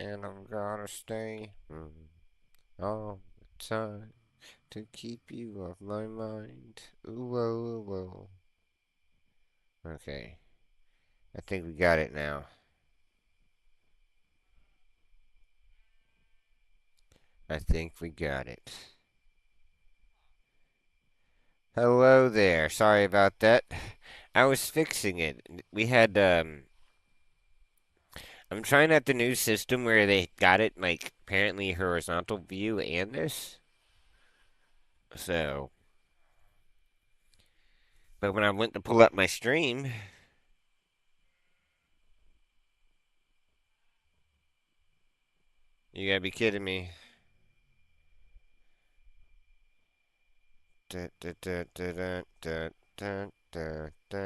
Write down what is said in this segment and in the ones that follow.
And I'm gonna stay all the time to keep you off my mind. Ooh, whoa, whoa. Okay, I think we got it now. I think we got it. Hello there. Sorry about that. I was fixing it. We had I'm trying out the new system where they got it like apparently horizontal view and this. So, but when I went to pull up my stream, you gotta be kidding me. Da, da, da, da, da, da, da, da, da.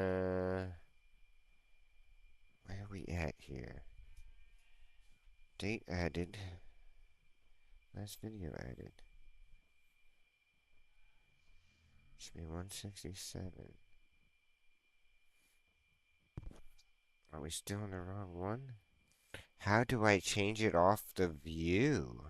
Where are we at here? Date added. Last video added. Should be 167. Are we still in the wrong one? How do I change it off the view?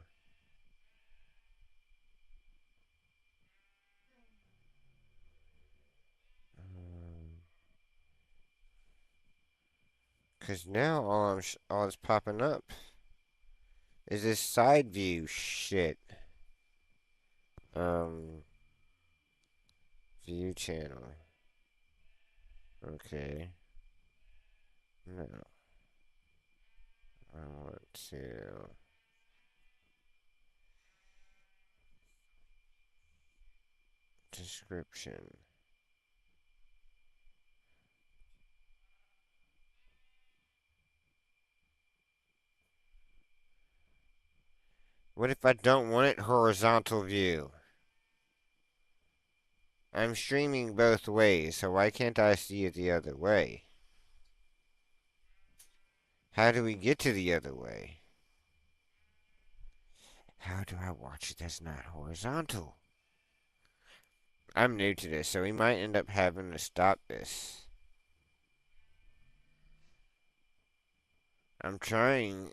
Cause now all that's popping up is this side view shit. Um, view channel. Okay. No, I want to description. What if I don't want it horizontal view? I'm streaming both ways, so why can't I see it the other way? How do we get to the other way? How do I watch it that's not horizontal? I'm new to this, so we might end up having to stop this. I'm trying.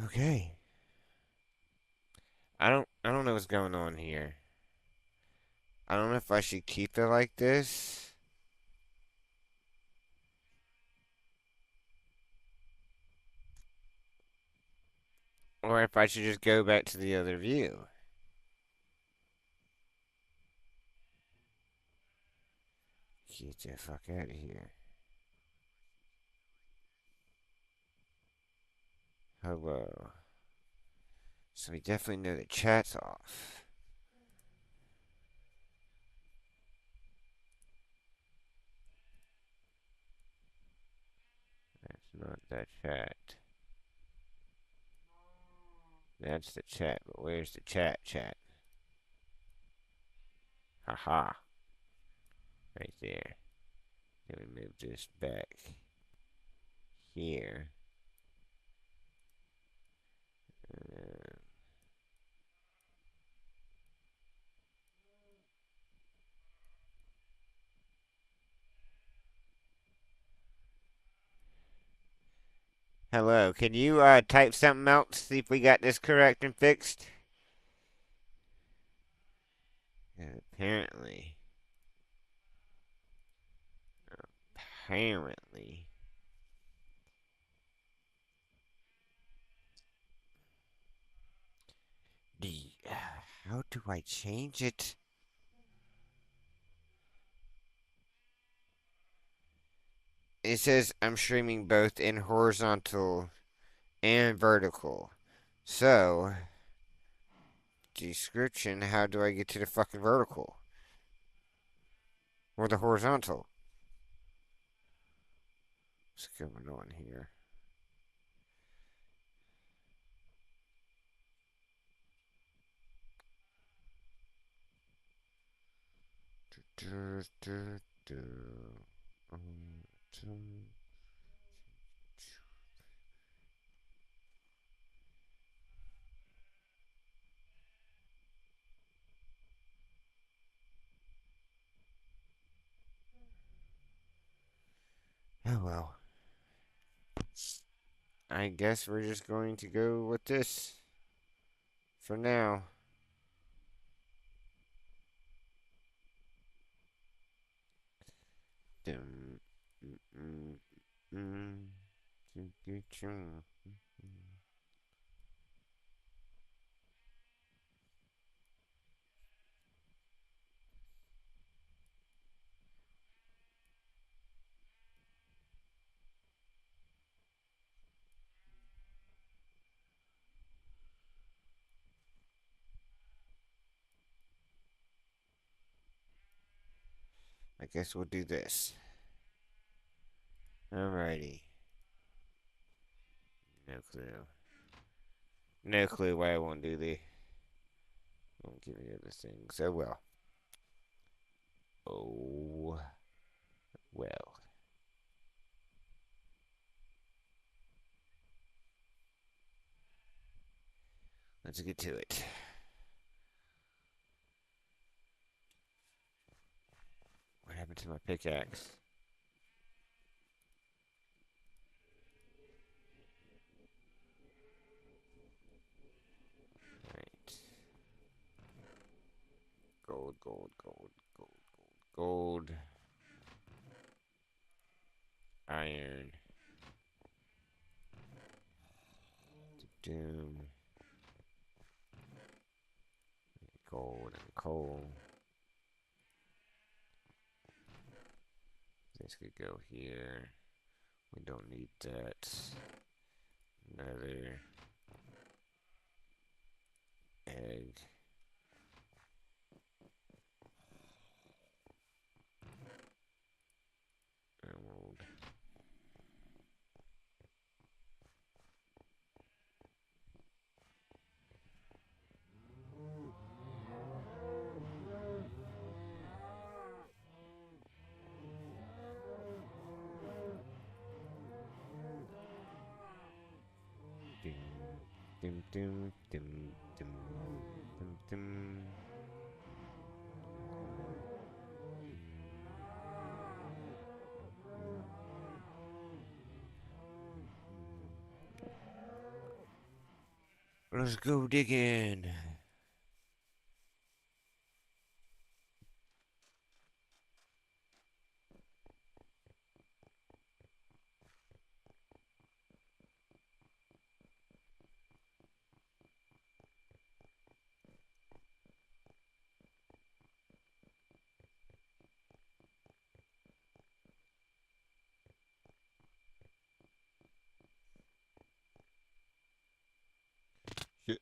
Okay. I don't know what's going on here. I don't know if I should keep it like this or if I should just go back to the other view. Get the fuck out of here. Hello. So we definitely know the chat's off. That's not the chat. That's the chat, but where's the chat? Haha. Right there. Then we move this back here. Uh, hello. Can you type something else? See if we got this correct and fixed? Apparently. Apparently. How do I change it? It says I'm streaming both in horizontal and vertical. So, description, how do I get to the fucking vertical? Or the horizontal? What's going on here? Du, du, du. Um, Oh well. I guess we're just going to go with this for now. Dum, mm, mm, mm, choo, choo, choo. I guess we'll do this. Alrighty. No clue. No clue why I won't do the. Won't give me other things. Oh well. Oh well. Let's get to it. What happened to my pickaxe? Alright. Gold, gold, gold, gold, gold, gold. Iron. Doom. Gold and coal. This could go here. We don't need that. Another egg. Emerald. Ding. Dim dim dim dim dim dim. Let's go digging. Shit.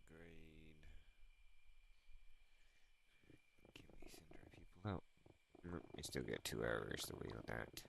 Upgrade. Can we send our people out? Nope, we still get 2 hours to wait on that.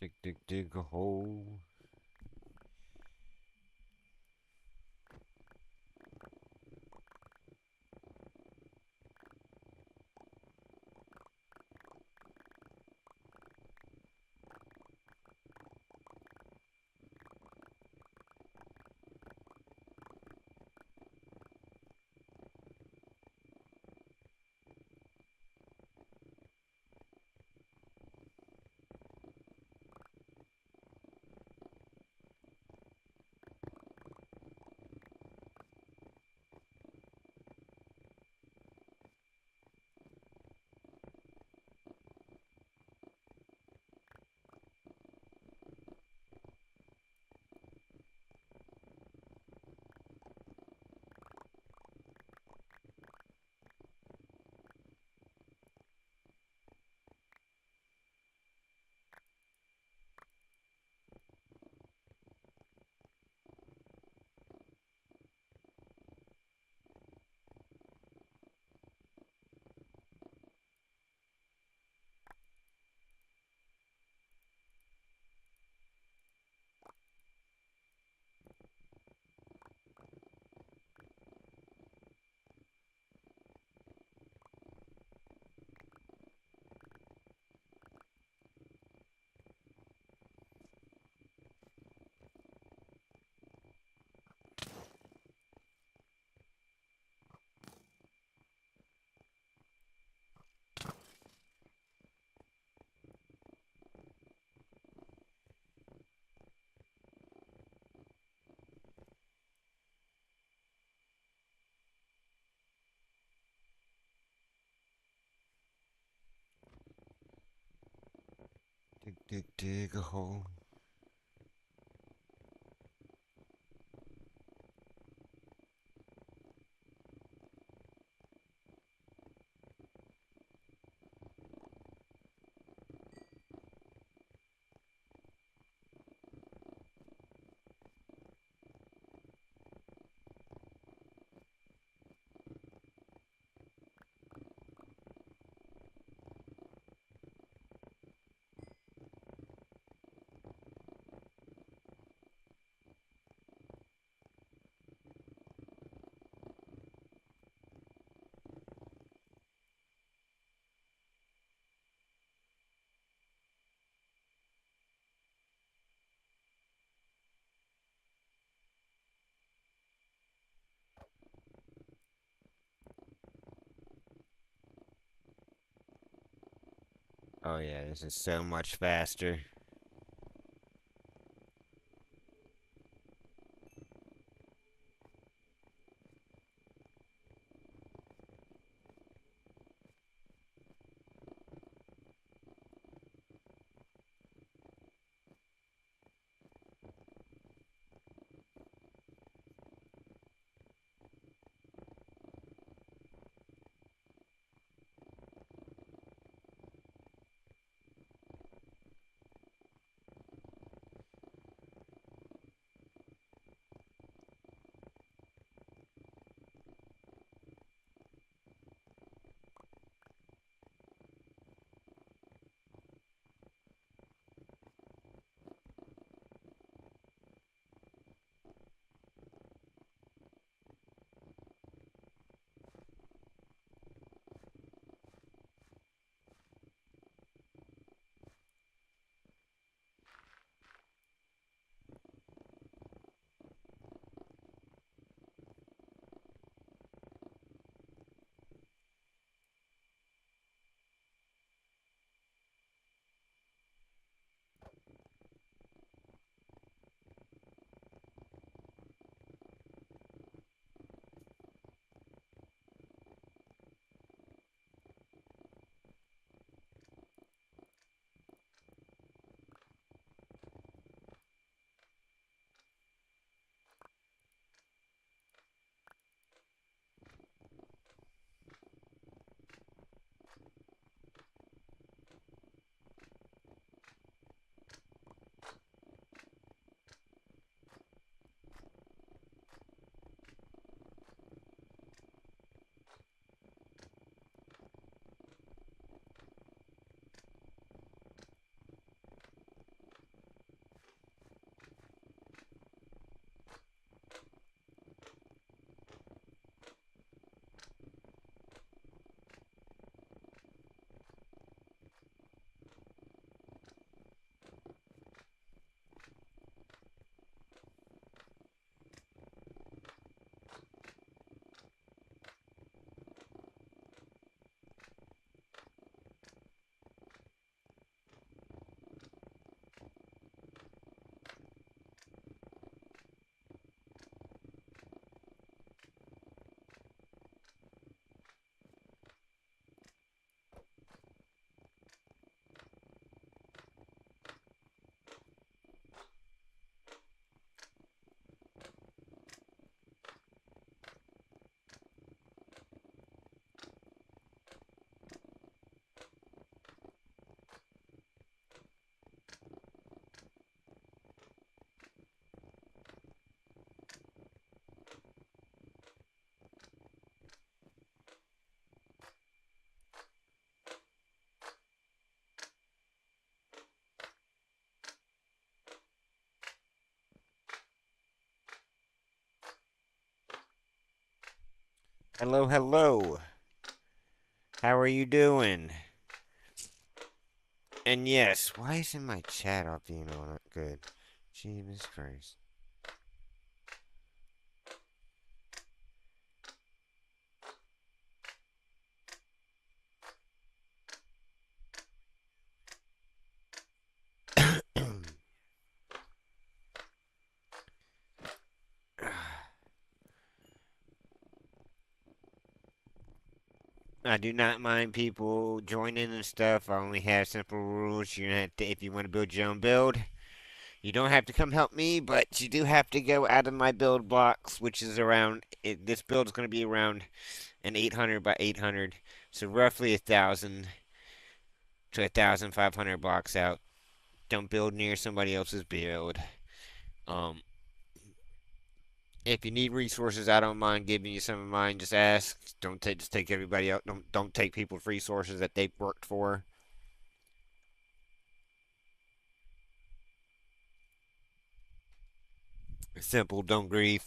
Dig, dig, dig a hole. Dig, dig, dig a hole. Oh yeah, this is so much faster. Hello, hello. How are you doing? And yes, why isn't my chat all being all good? Jesus Christ. I do not mind people joining and stuff. I only have simple rules. You have to, if you want to build your own build, you don't have to come help me, but you do have to go out of my build blocks, which is around. This build is going to be around an 800 by 800, so roughly 1,000 to 1,500 blocks out. Don't build near somebody else's build. Um, if you need resources, I don't mind giving you some of mine. Just ask. Don't take just take everybody out. Don't take people's resources that they've worked for. Simple. Don't grief.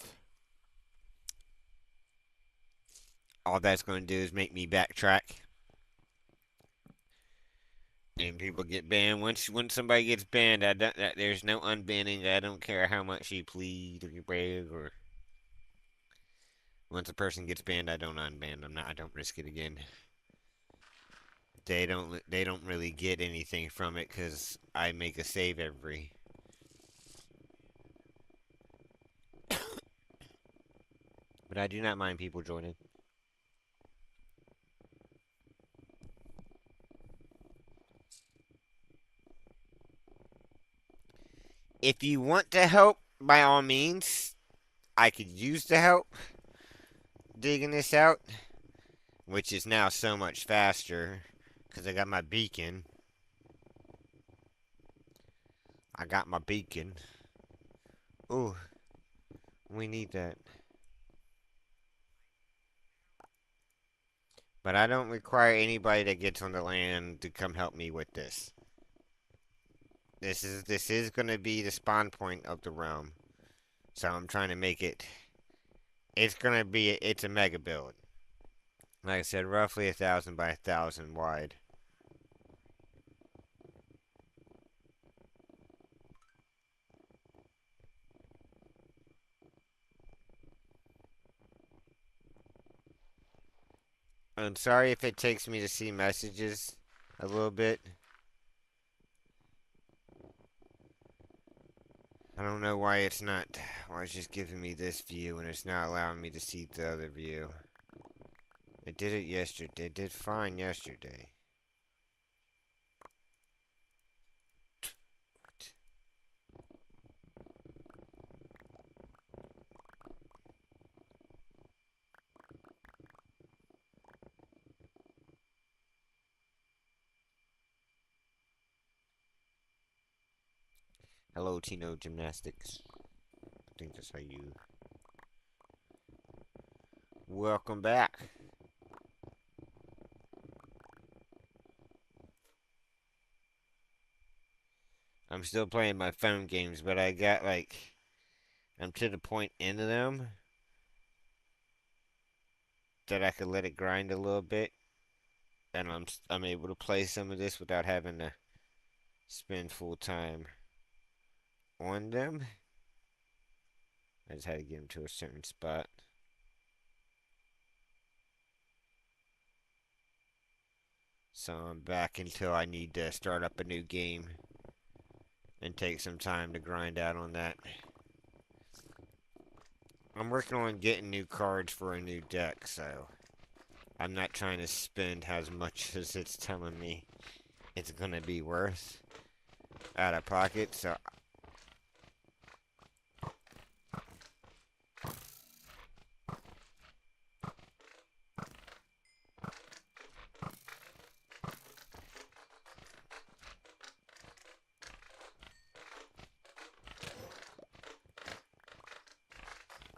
All that's going to do is make me backtrack, and people get banned. Once somebody gets banned, there's no unbanning. I don't care how much you plead or you beg or. Once a person gets banned, I don't unban them. I don't risk it again. They don't really get anything from it because I make a save every. But I do not mind people joining. If you want to help, by all means, I could use the help digging this out, which is now so much faster because I got my beacon. I got my beacon. Ooh, we need that. But I don't require anybody that gets on the land to come help me with this. This is gonna be the spawn point of the realm. So I'm trying to make it. It's a mega build. Like I said, roughly 1,000 by 1,000 wide. I'm sorry if it takes me to see messages a little bit. I don't know why it's not. Why it's just giving me this view and it's not allowing me to see the other view. It did it yesterday. It did fine yesterday. Hello, Tino Gymnastics. I think that's how you. Welcome back. I'm still playing my phone games, but I got like. I'm to the point into them that I could let it grind a little bit, and I'm able to play some of this without having to spend full time on them. I just had to get them to a certain spot. So I'm back until I need to start up a new game and take some time to grind out on that. I'm working on getting new cards for a new deck, so I'm not trying to spend as much as it's telling me it's gonna be worth out of pocket. So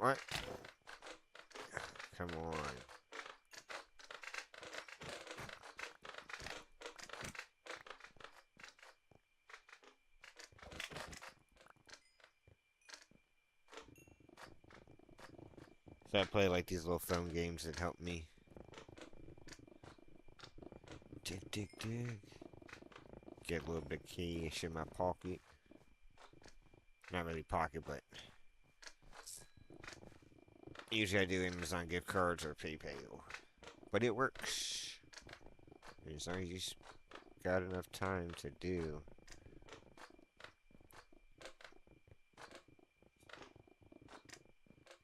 what? Come on. So I play like these little phone games that help me. Dig, dig, dig. Get a little bit of cash in my pocket. Not really pocket, but usually I do Amazon gift cards or PayPal. But it works. As long as you got enough time to do.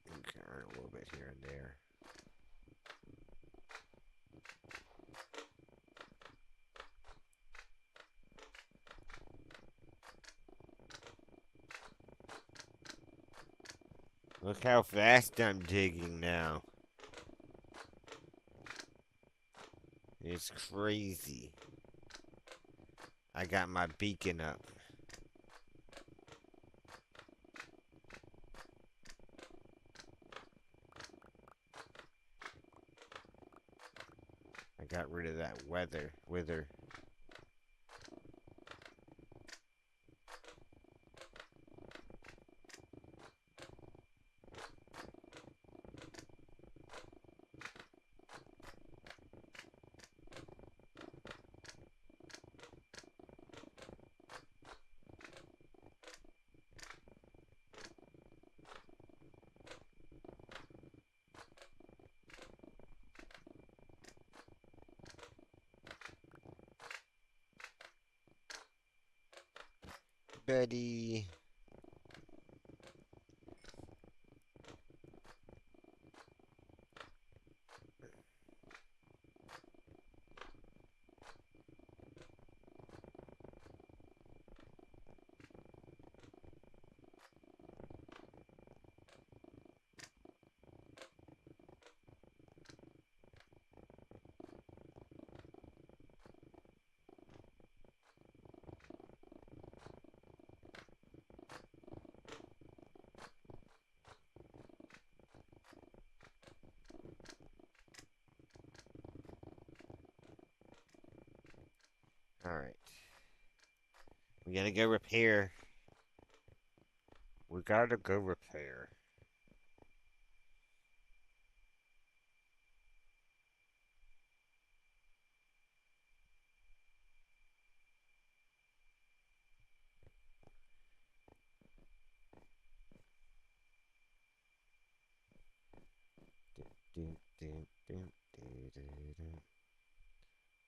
You can earn a little bit here and there. Look how fast I'm digging now. It's crazy. I got my beacon up. I got rid of that wither. Buddy. Alright. We gotta go repair. We gotta go repair.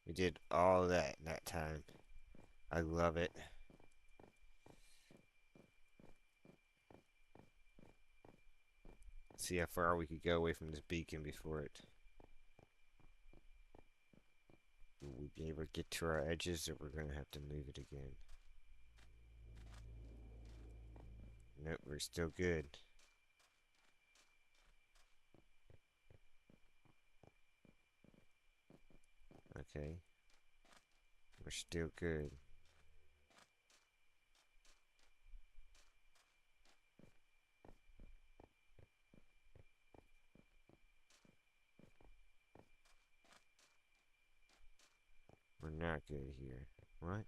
We did all that in that time. I love it. See how far we could go away from this beacon before it. Will we be able to get to our edges, or we're gonna have to move it again? Nope, we're still good. Okay. We're still good. We're not good here. What?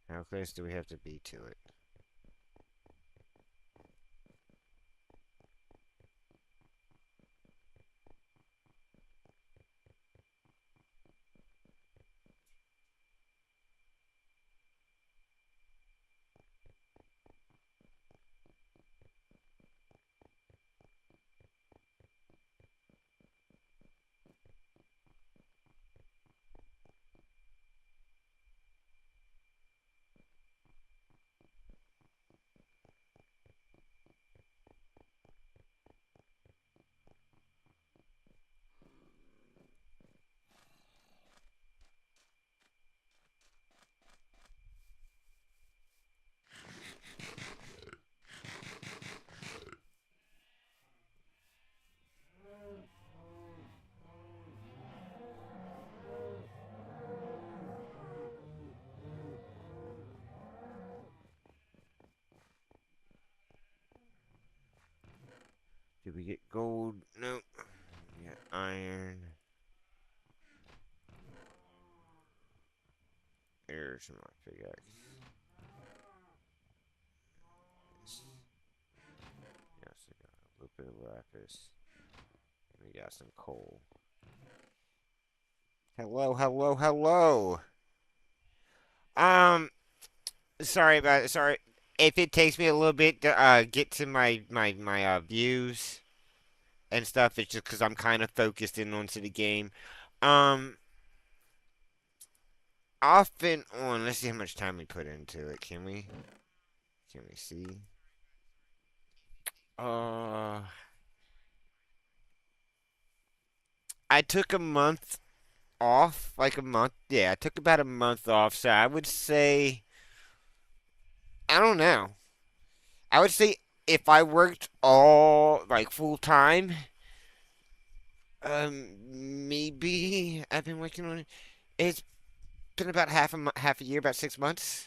How close do we have to be to it? Did we get gold? Nope. We got iron. There's my pickaxe. Yeah, so got a little bit of rockers. We got some coal. Hello, hello, hello. Um, sorry about it. Sorry if it takes me a little bit to get to my views and stuff. It's just because I'm kind of focused in onto the game. Um, off and on. Let's see how much time we put into it. Can we? Can we see? Uh, I took a month off, like a month. Yeah, I took about a month off. So I would say, I don't know. I would say if I worked all like full time, maybe I've been working on it. It's been about half a year, about 6 months,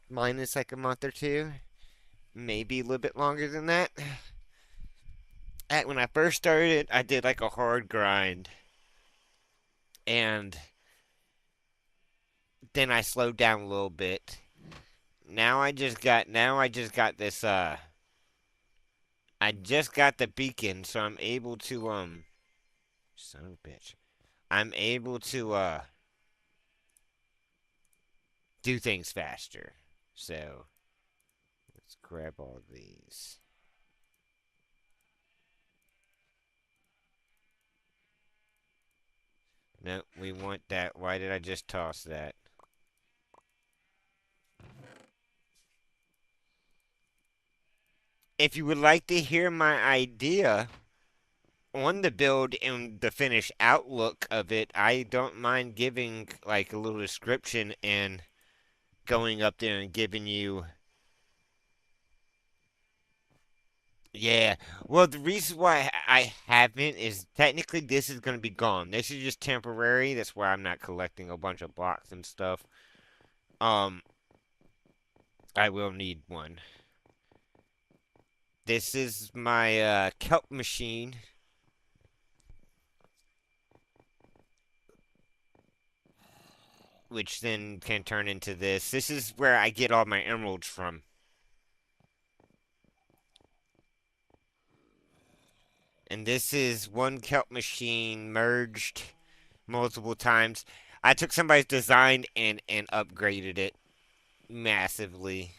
minus like a month or two, maybe a little bit longer than that. When I first started, I did like a hard grind, and then I slowed down a little bit. Now I just got this I just got the beacon, so I'm able to son of a bitch. I'm able to do things faster. So let's grab all these. No, we want that. Why did I just toss that? If you would like to hear my idea on the build and the finished outlook of it, I don't mind giving like a little description and going up there and giving you. Yeah. Well, the reason why I haven't is technically this is going to be gone. This is just temporary. That's why I'm not collecting a bunch of blocks and stuff. Um, I will need one. This is my kelp machine, which then can turn into this. This is where I get all my emeralds from. And this is one kelp machine merged multiple times. I took somebody's design and upgraded it massively.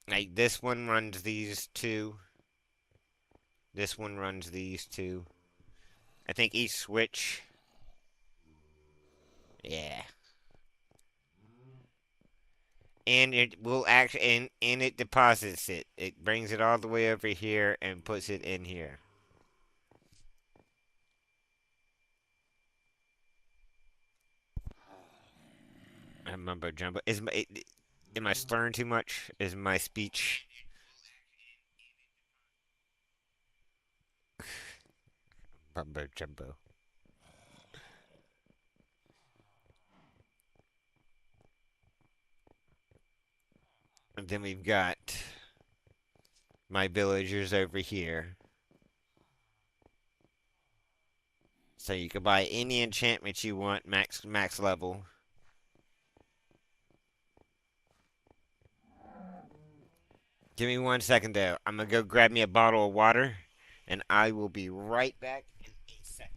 Like this one runs these two. This one runs these two. I think each switch. Yeah. And it will act and it deposits it. It brings it all the way over here and puts it in here. Mumbo jumbo. Am I slurring too much? Is my speech mumbo jumbo? And then we've got my villagers over here. So you can buy any enchantment you want, max level. Give me 1 second though. I'm gonna go grab me a bottle of water, and I will be right back in a second.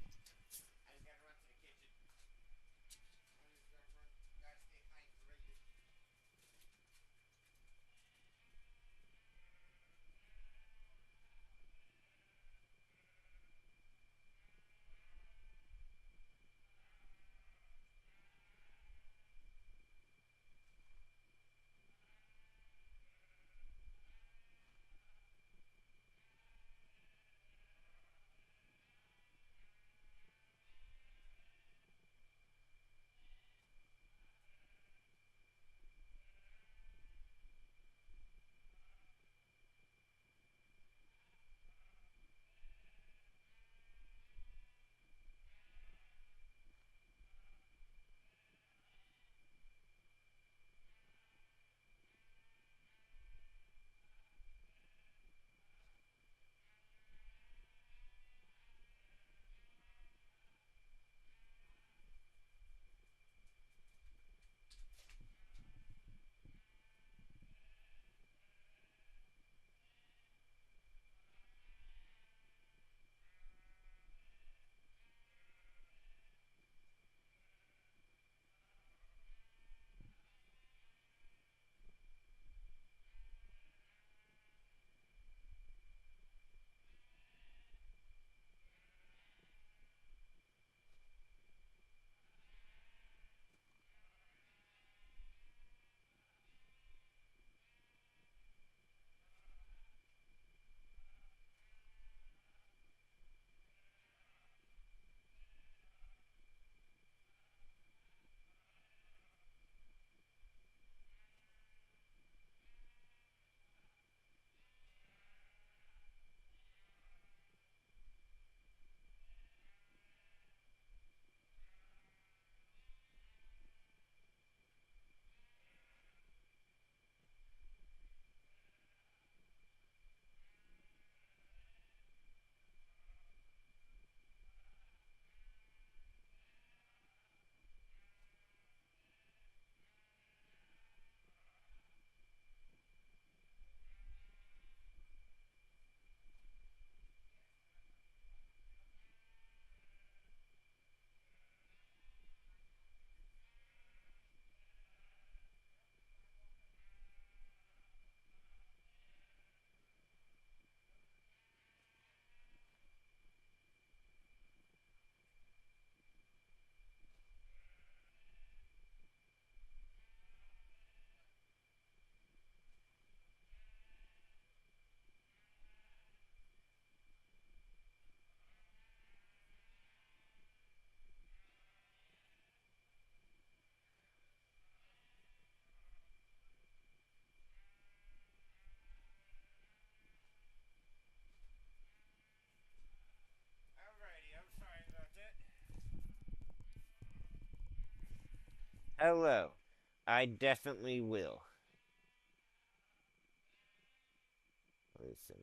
Hello. I definitely will. Listen.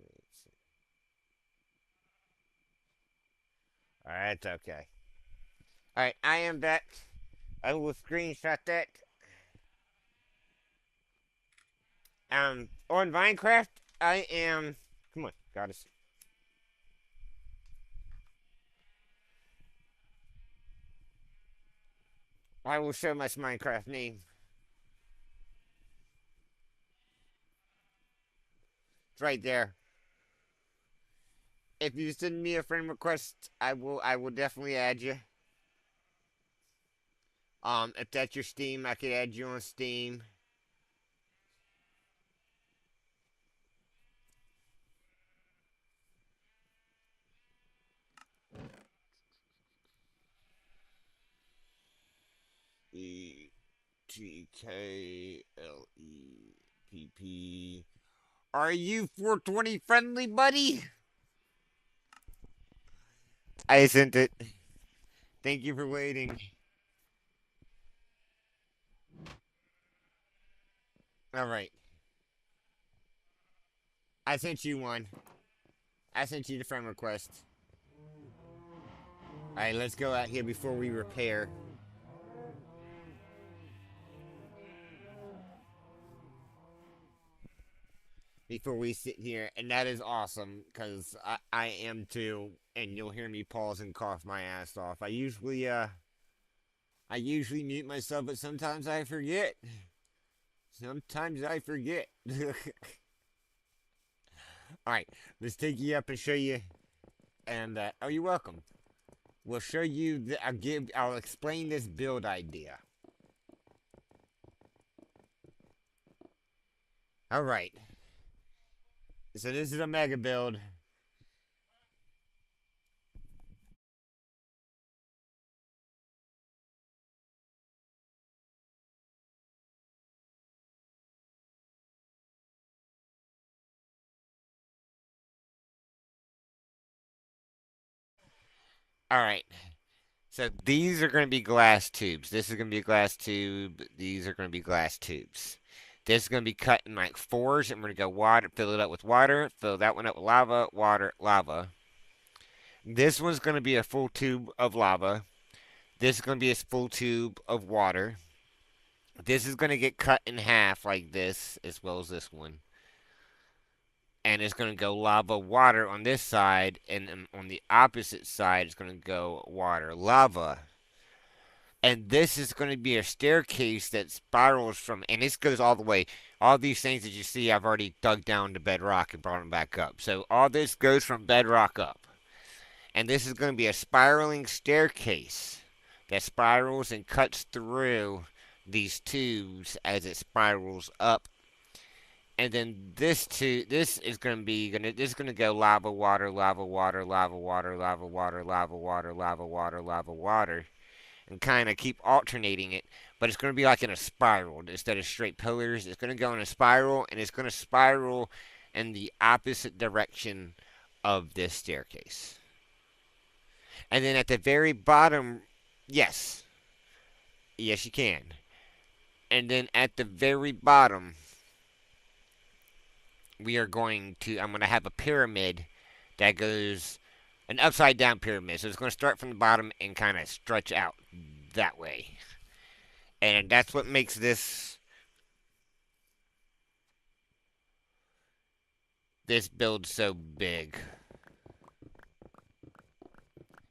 Alright, okay. Alright, I am back. I will screenshot that. On MineCraft, I am. Come on, goddess. I will show my Minecraft name. It's right there. If you send me a friend request, I will definitely add you. If that's your Steam, I could add you on Steam. ETKLEPP. Are you 420 friendly, buddy? I sent it. Thank you for waiting. All right. I sent you one. I sent you the friend request. All right, let's go out here before we repair. Before we sit here, and that is awesome because I am too, and you'll hear me pause and cough my ass off. I usually mute myself, but sometimes I forget. Sometimes I forget. All right, let's take you up and show you. And oh, you're welcome. We'll show you. I'll explain this build idea. All right. So this is a mega build. All right. So these are going to be glass tubes. This is going to be a glass tube. These are going to be glass tubes. This is going to be cut in like fours, and we're going to go water, fill it up with water, fill that one up with lava, water, lava. This one's going to be a full tube of lava. This is going to be a full tube of water. This is going to get cut in half like this, as well as this one. And it's going to go lava, water on this side, and on the opposite side, it's going to go water, lava. And this is going to be a staircase that spirals from, and this goes all the way. All these things that you see, I've already dug down to bedrock and brought them back up. So all this goes from bedrock up. And this is going to be a spiraling staircase that spirals and cuts through these tubes as it spirals up. And then this is going to be this is going to go lava, water, lava, water, lava, water, lava, water, lava, water, lava, water, lava, water, and kind of keep alternating it. But it's going to be like in a spiral instead of straight pillars. It's going to go in a spiral, and it's going to spiral in the opposite direction of this staircase. And then at the very bottom, yes, yes, you can. And then at the very bottom, I'm going to have a pyramid that goes an upside down pyramid. So it's going to start from the bottom and kind of stretch out that way. And that's what makes this build so big.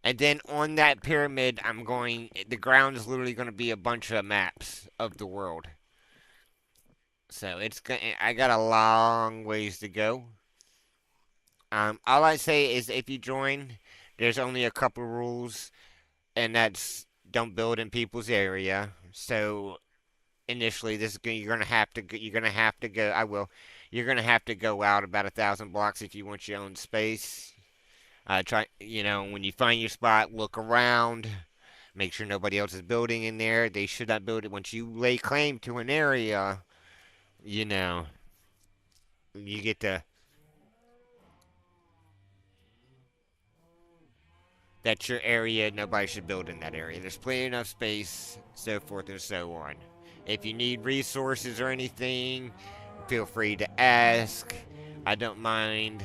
And then on that pyramid, the ground is literally going to be a bunch of maps of the world. So I got a long ways to go. All I say is if you join, there's only a couple rules, and that's don't build in people's area. So initially, you're gonna have to you're gonna have to go. I will. You're gonna have to go out about 1,000 blocks if you want your own space. When you find your spot, look around. Make sure nobody else is building in there. They should not build it once you lay claim to an area. You know, you get to. That's your area. Nobody should build in that area. There's plenty enough space, so forth and so on. If you need resources or anything, feel free to ask. I don't mind,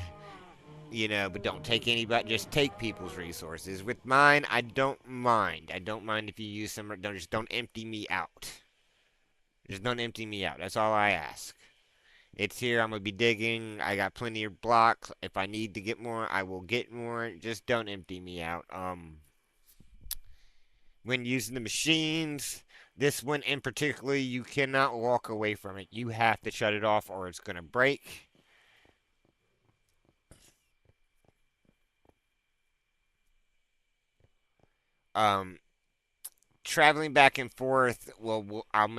but don't take anybody. Just take people's resources. With mine, I don't mind. I don't mind if you use some. Don't empty me out. Just don't empty me out. That's all I ask. It's here. I'm gonna be digging. I got plenty of blocks. If I need to get more, I will get more. Just don't empty me out. When using the machines, this one in particular, you cannot walk away from it. You have to shut it off, or it's gonna break. Um, Traveling back and forth. Well,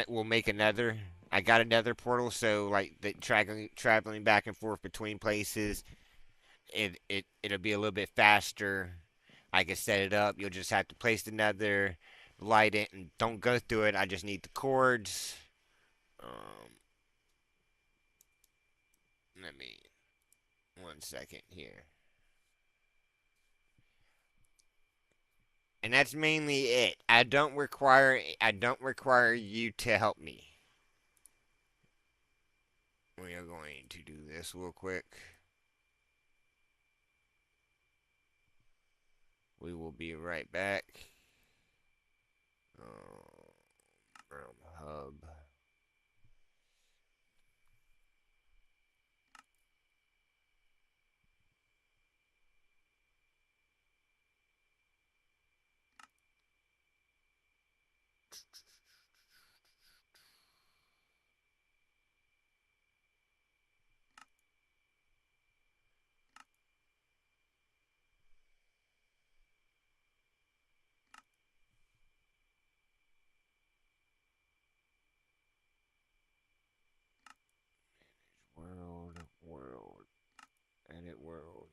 we'll make another. I got another portal, so like the traveling back and forth between places, it'll be a little bit faster. I can set it up. You'll just have to place another, light it, and don't go through it. I just need the cords. Um, Let me 1 second here, and that's mainly it. I don't require you to help me. We are going to do this real quick. We will be right back. Realm Hub. World, edit world.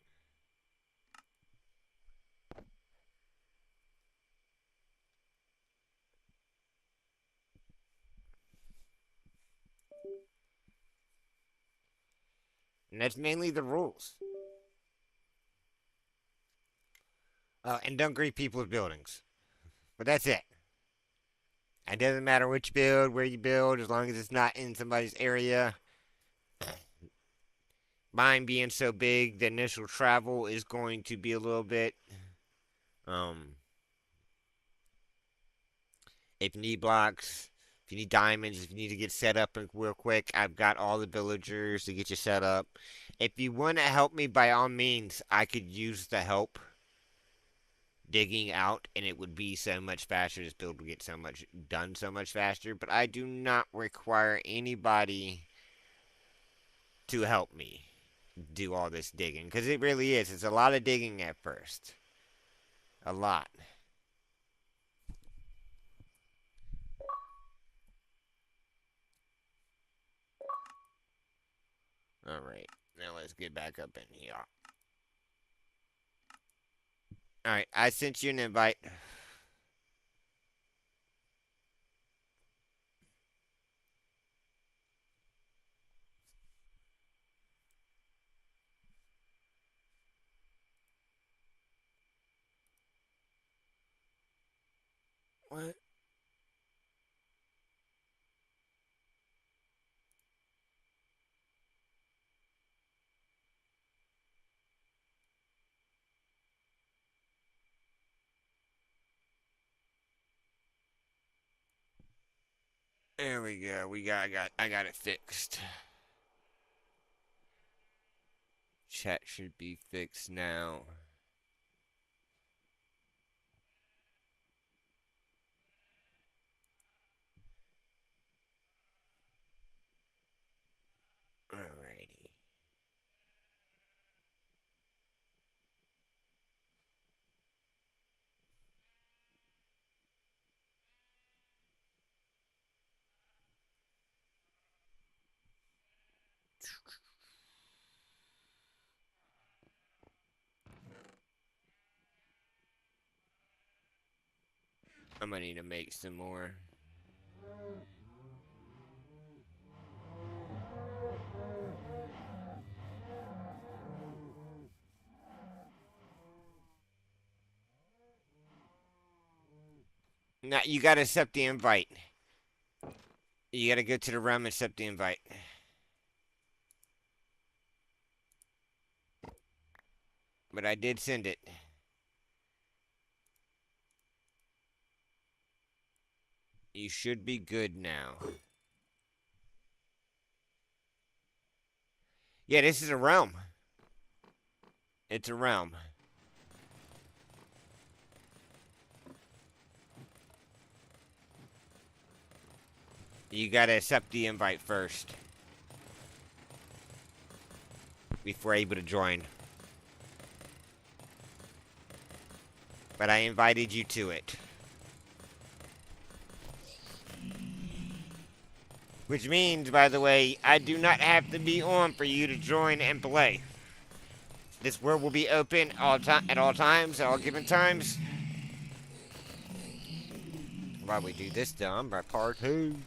And that's mainly the rules. And don't greet people with buildings. But that's it. It doesn't matter which build, where you build, as long as it's not in somebody's area. Mine being so big, the initial travel is going to be a little bit. Um, if you need blocks, if you need diamonds, if you need to get set up real quick, I've got all the villagers to get you set up. If you want to help me, by all means, I could use the help digging out, and it would be so much faster. This build would get so much done so much faster. But I do not require anybody to help me do all this digging, because it really is. It's a lot of digging at first. A lot. All right. Now let's get back up in here. All right. I sent you an invite. What? There we go. I got it fixed. Chat should be fixed now. Alrighty. I'm gonna need to make some more. Now you gotta accept the invite. You gotta go to the realm and accept the invite. But I did send it. You should be good now. Yeah, this is a realm. It's a realm. You gotta accept the invite first before able to join. But I invited you to it. Which means, by the way, I do not have to be on for you to join and play. This world will be open at all times, at all given times. While we do this dumb, by part 2.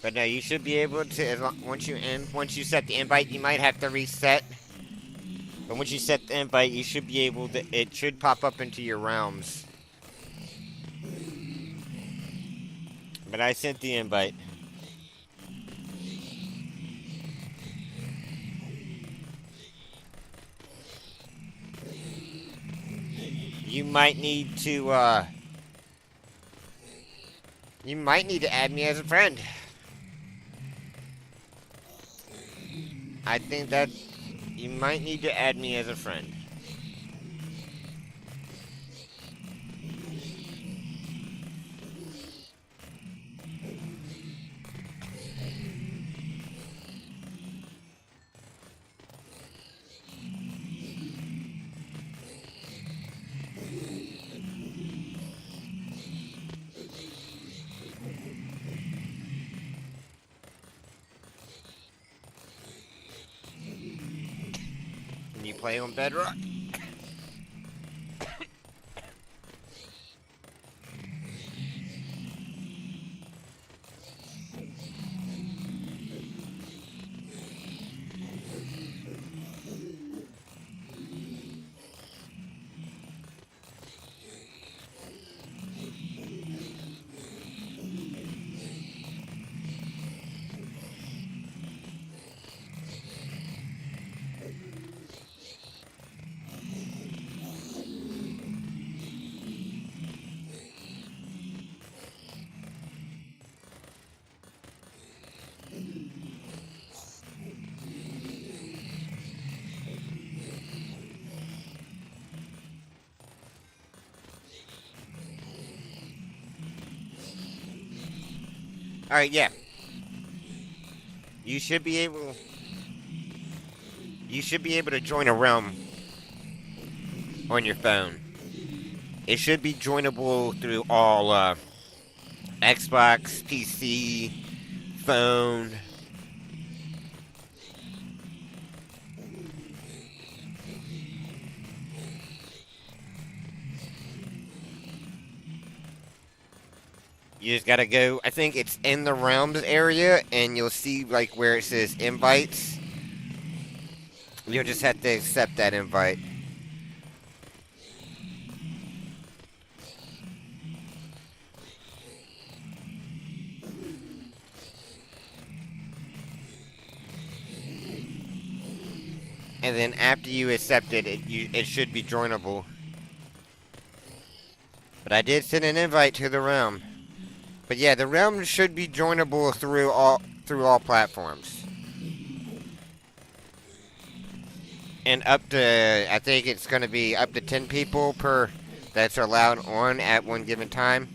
But no, you should be able to, once you set the invite, you might have to reset. But once you set the invite, you should be able to, it should pop up into your realms. But I sent the invite. You might need to, you might need to add me as a friend. I think that you might need to add me as a friend. Can you play on Bedrock? Alright, yeah. You should be able to join a realm on your phone. It should be joinable through all Xbox, PC, phone. You just gotta go. I think it's in the realms area, and you'll see like where it says invites. You'll just have to accept that invite. And then after you accept it, it should be joinable. But I did send an invite to the realm. But yeah, the realm should be joinable through all platforms. And up to, I think it's going to be up to 10 people per that's allowed on at one given time.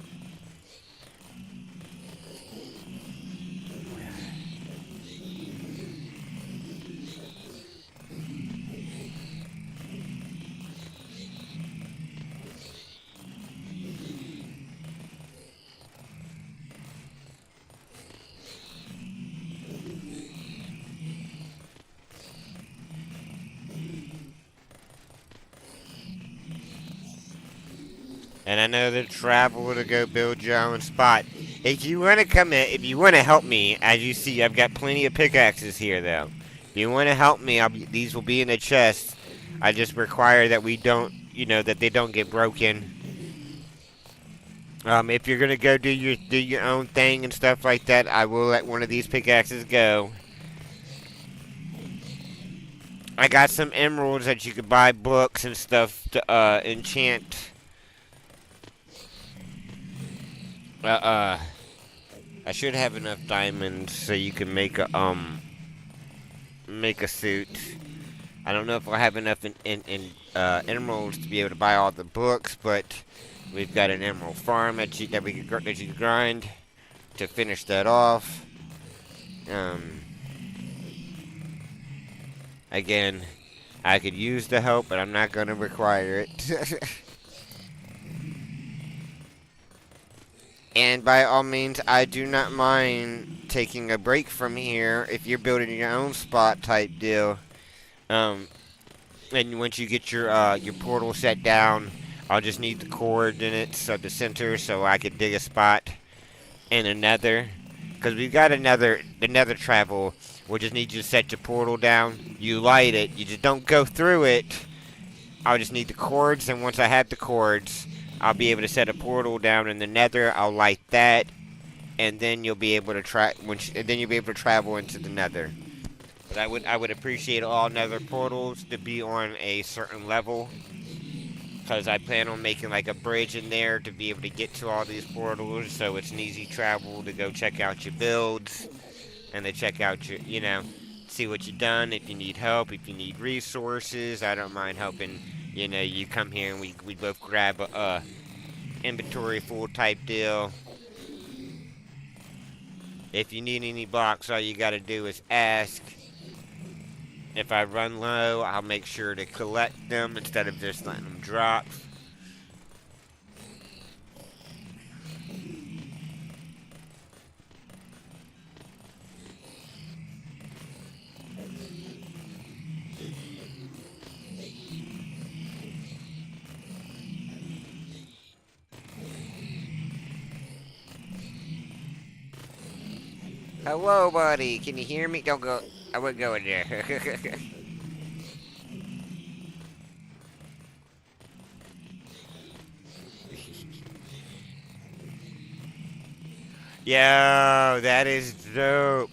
And I know the travel to go build your own spot. If you want to come in, if you want to help me, as you see, I've got plenty of pickaxes here, though. If you want to help me, these will be in the chest. I just require that we don't, that they don't get broken. If you're gonna go do your own thing and stuff like that, I will let one of these pickaxes go. I got some emeralds that you could buy books and stuff to enchant. Uh, uh, I should have enough diamonds so you can make a suit. I don't know if I'll have enough in emeralds to be able to buy all the books, but we've got an emerald farm that you can grind to finish that off. Um, Again, I could use the help, but I'm not gonna require it. And by all means, I do not mind taking a break from here if you're building your own spot type deal. Um, and once you get your portal set down, I'll just need the coordinates of the center so I could dig a spot in another. Because we've got another travel. We'll just need you to set your portal down. You light it. You just don't go through it. I'll just need the cords, and once I have the cords, I'll be able to set a portal down in the Nether. I'll light that, and then you'll be able to travel into the Nether. But I would appreciate all Nether portals to be on a certain level, because I plan on making like a bridge in there to be able to get to all these portals, so it's an easy travel to go check out your builds and to check out see what you've done. If you need help, if you need resources, I don't mind helping. You come here and we both grab a inventory full type deal. If you need any blocks, all you gotta do is ask. If I run low, I'll make sure to collect them instead of just letting them drop. Hello, buddy. Can you hear me? Don't go. I wouldn't go in there. Yo, that is dope.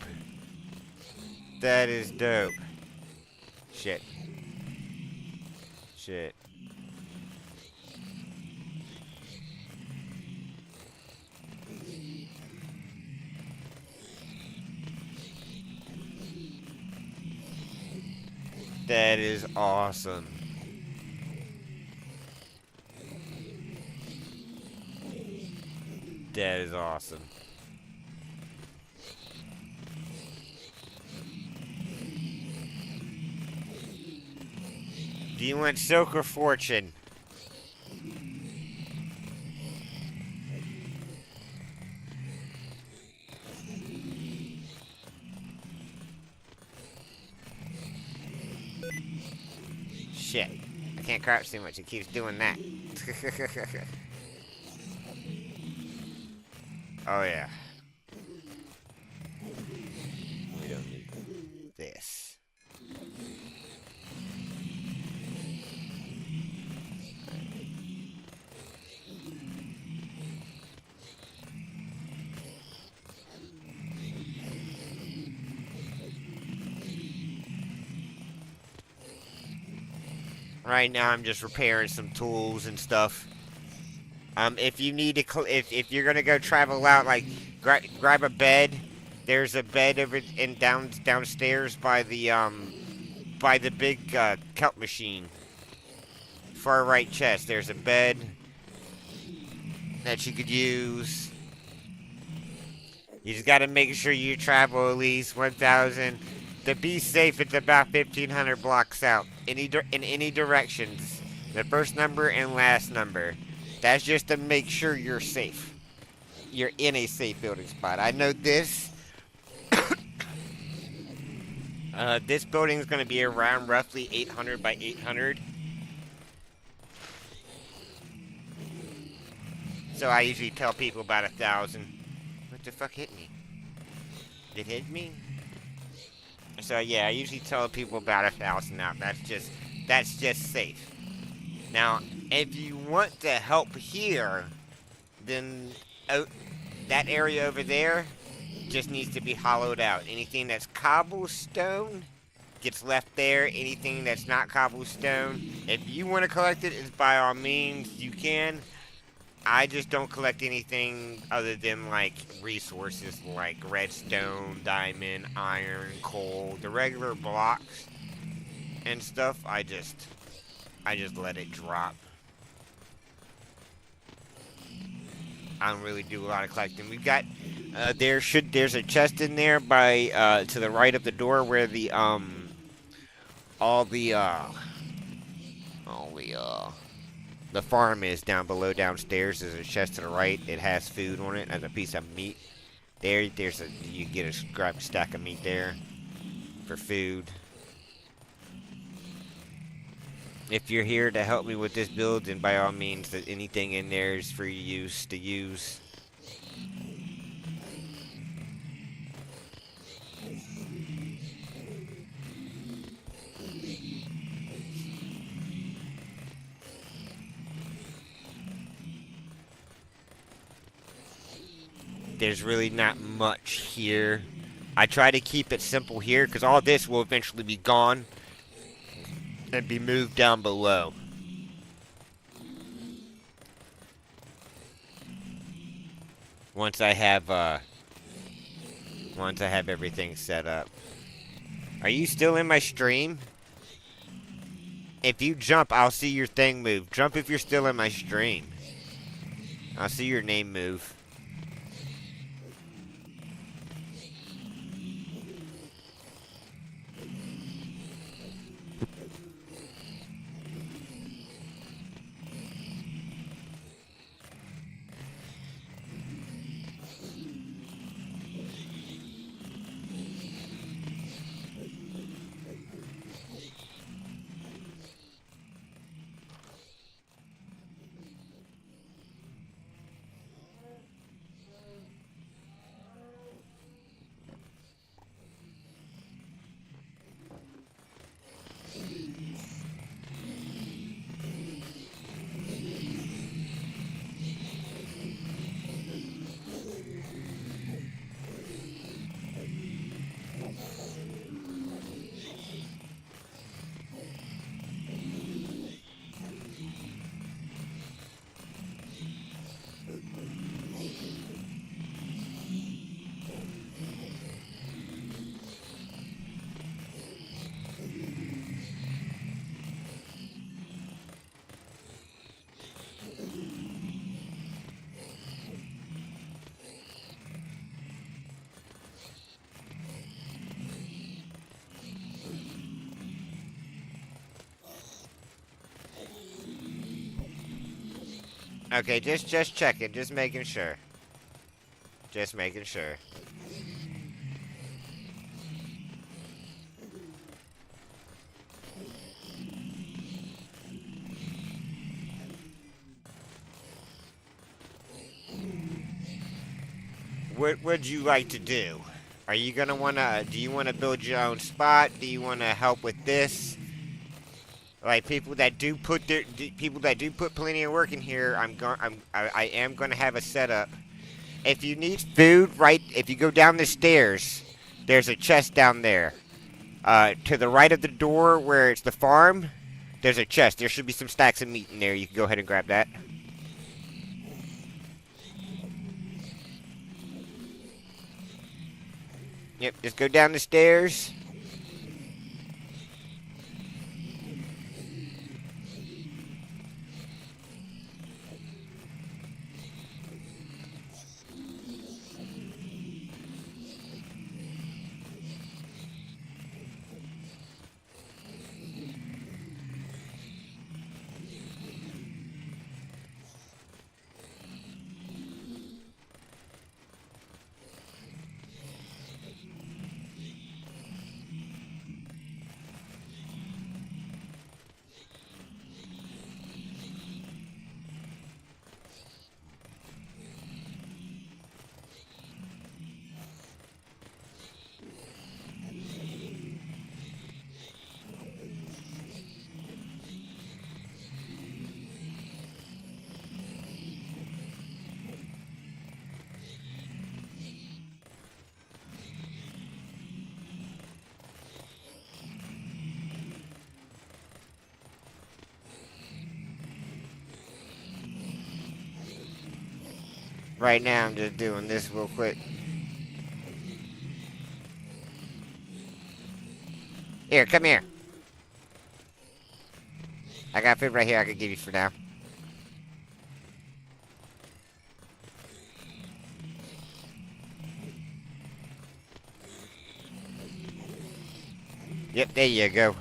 That is dope. Shit. Shit. That is awesome. That is awesome. Do you want silk or fortune? Shit. I can't crouch too much. It keeps doing that. Oh, yeah. We don't need this. Right now, I'm just repairing some tools and stuff. If you need to, if you're gonna go travel out, like grab a bed. There's a bed over in downstairs by the big kelp machine. Far right chest. There's a bed that you could use. You just gotta make sure you travel at least 1,000. To be safe, it's about 1,500 blocks out. In any directions. The first number and last number. That's just to make sure you're safe. You're in a safe building spot. I know this. This building is going to be around roughly 800 by 800. So I usually tell people about 1,000. What the fuck hit me? It hit me? So yeah, I usually tell people about 1,000 out. That's just safe. Now, if you want to help here, then oh, that area over there just needs to be hollowed out. Anything that's cobblestone gets left there. Anything that's not cobblestone, if you want to collect it, is by all means you can. I just don't collect anything other than like resources like redstone, diamond, iron, coal, the regular blocks and stuff. I just let it drop. I don't really do a lot of collecting. We've got there's a chest in there by to the right of the door where the all the farm is down below downstairs. There's a chest to the right. It has food on it. There's a piece of meat. There's a you get a stack of meat there for food. If you're here to help me with this build, then by all means, that anything in there is for use to use. There's really not much here. I try to keep it simple here because all this will eventually be gone and be moved down below. Once I have everything set up. Are you still in my stream? If you jump, I'll see your thing move. Jump if you're still in my stream. I'll see your name move. Okay, just checking, just making sure. Just making sure. What would you like to do? Are you gonna do you wanna build your own spot? Do you wanna help with this? Like people that do put plenty of work in here, I am gonna have a setup. If you need food, right, if you go down the stairs, there's a chest down there. To the right of the door where it's the farm, there's a chest. There should be some stacks of meat in there. You can go ahead and grab that. Yep, just go down the stairs. Right now, I'm just doing this real quick. Here, come here. I got food right here I can give you for now. Yep, there you go.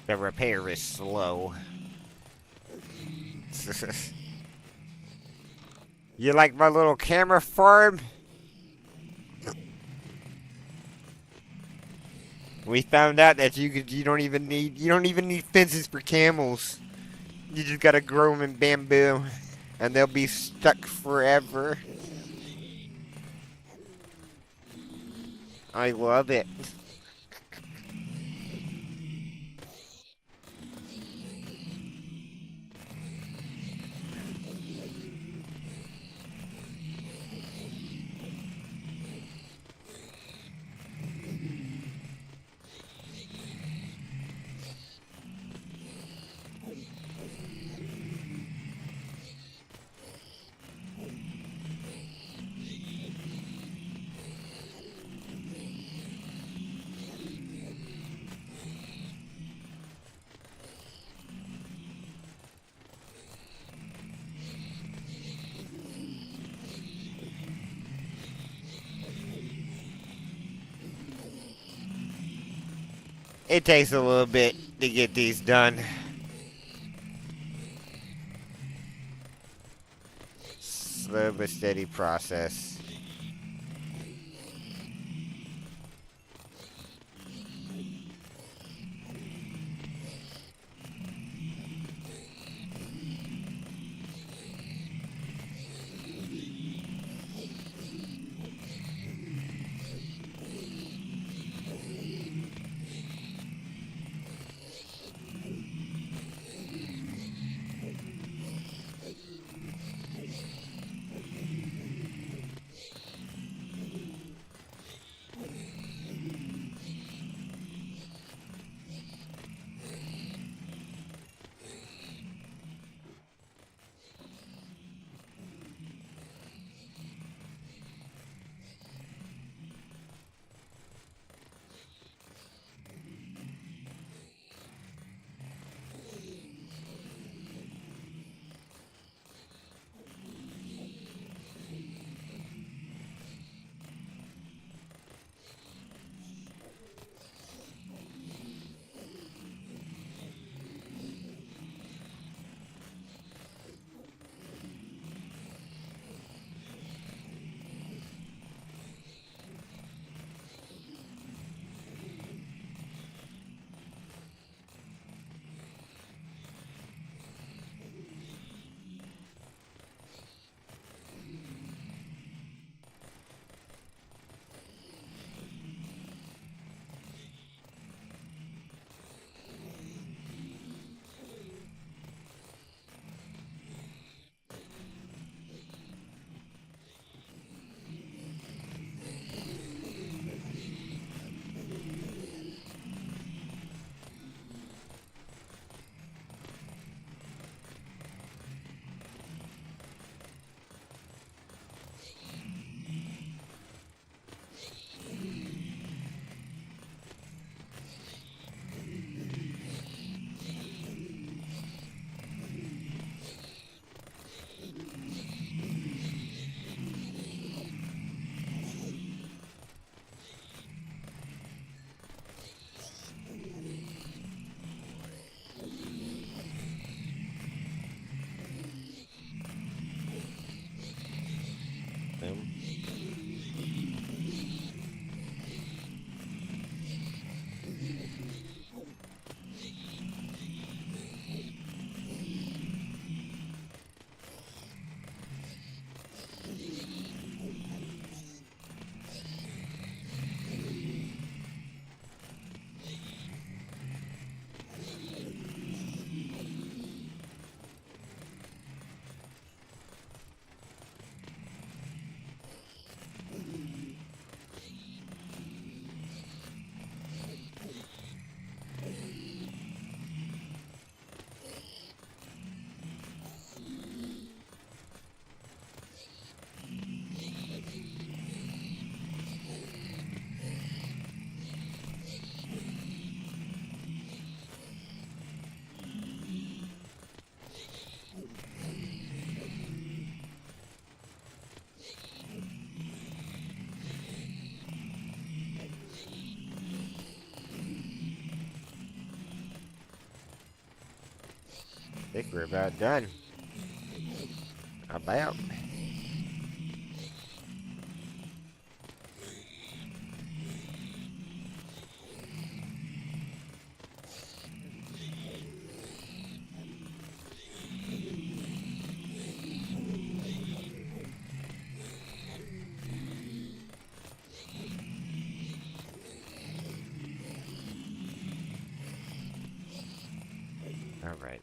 The repair is slow. You like my little camera farm? We found out that you don't even need fences for camels. You just gotta grow them in bamboo, and they'll be stuck forever. I love it. It takes a little bit to get these done. slow but steady process. Boom. I think we're about done. About. Alrighty.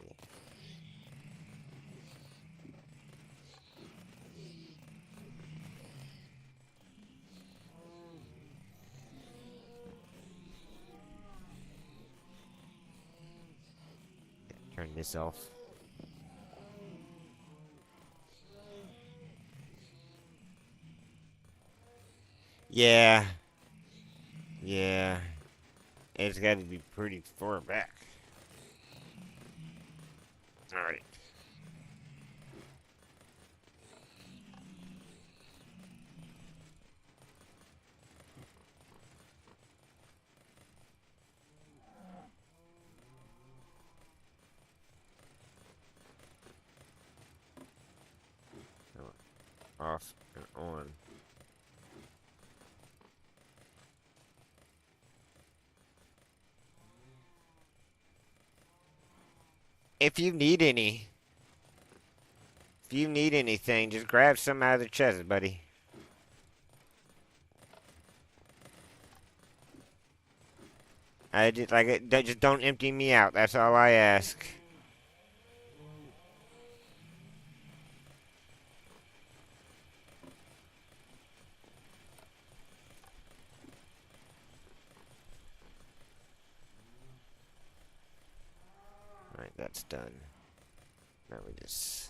Turn this off. Yeah. Yeah. It's got to be pretty far back. Alright. off and on. If you need any, if you need anything, just grab some out of the chest, buddy. I just like it. Just don't empty me out. That's all I ask. All right, that's done. Now we just.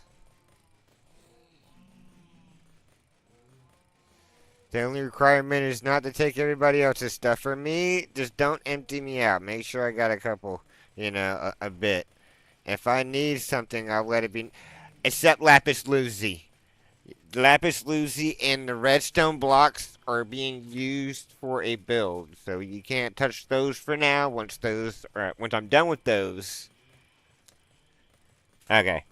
The only requirement is not to take everybody else's stuff. For me, just don't empty me out. Make sure I got a couple, a bit. If I need something, I'll let it be. Except lapis lazuli. Lapis lazuli and the redstone blocks are being used for a build, so you can't touch those for now. Once I'm done with those. Okay.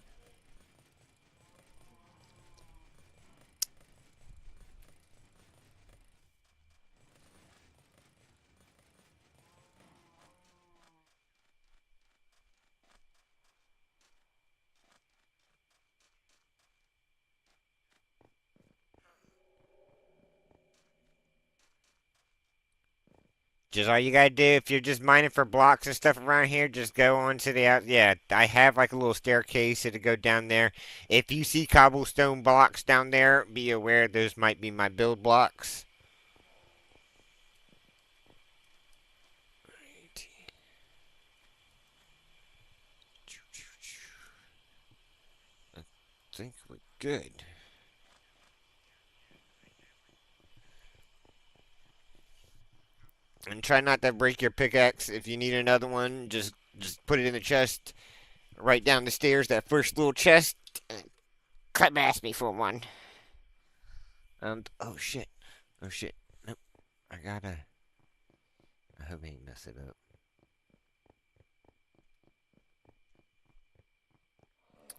Just all you gotta do if you're just mining for blocks and stuff around here, just go on to the out. Yeah, I have like a little staircase to go down there. If you see cobblestone blocks down there, be aware those might be my build blocks. I think we're good. And try not to break your pickaxe. If you need another one, just put it in the chest right down the stairs. That first little chest. Come ask me for one. Oh shit. Oh shit. Nope. I gotta. I hope I ain't mess it up.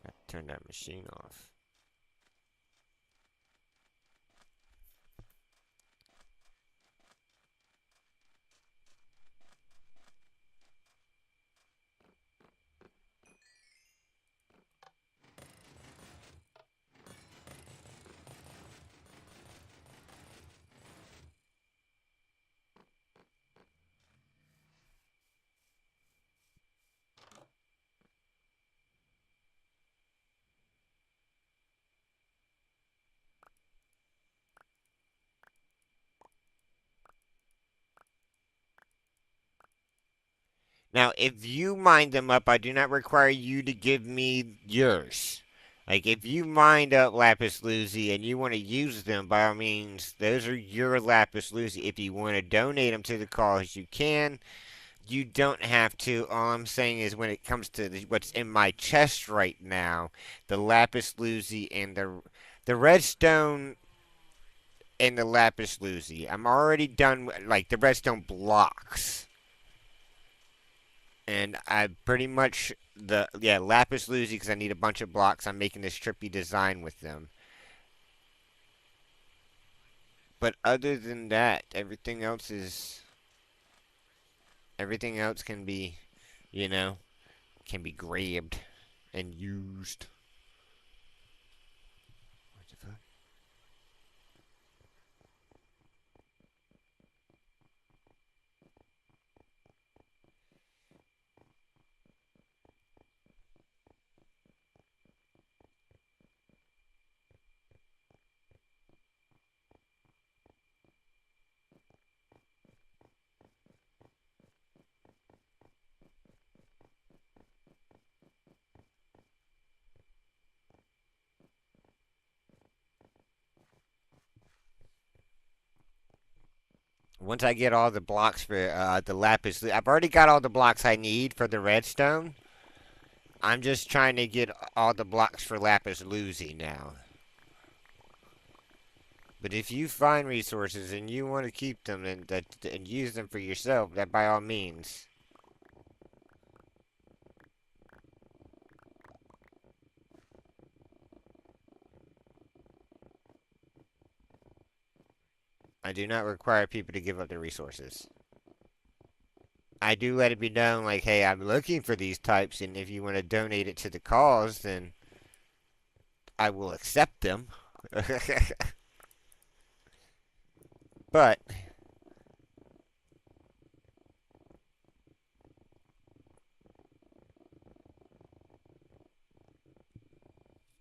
I turn that machine off. Now, if you mine them up, I do not require you to give me yours. Like, if you mined up lapis lazuli and you want to use them, by all means, those are your lapis lazuli. If you want to donate them to the cause, you can. You don't have to. All I'm saying is when it comes to what's in my chest right now, the lapis lazuli and the redstone and the lapis lazuli, I'm already done with, like, the redstone blocks. And I pretty much lapis lazuli because I need a bunch of blocks. I'm making this trippy design with them. But other than that, everything else can be, you know, can be grabbed and used. What the fuck? Once I get all the blocks for the lapis, I've already got all the blocks I need for the redstone. I'm just trying to get all the blocks for lapis lazuli now. But if you find resources and you want to keep them and use them for yourself, that by all means. I do not require people to give up their resources. I do let it be known, like, hey, I'm looking for these types, and if you want to donate it to the cause, then I will accept them. But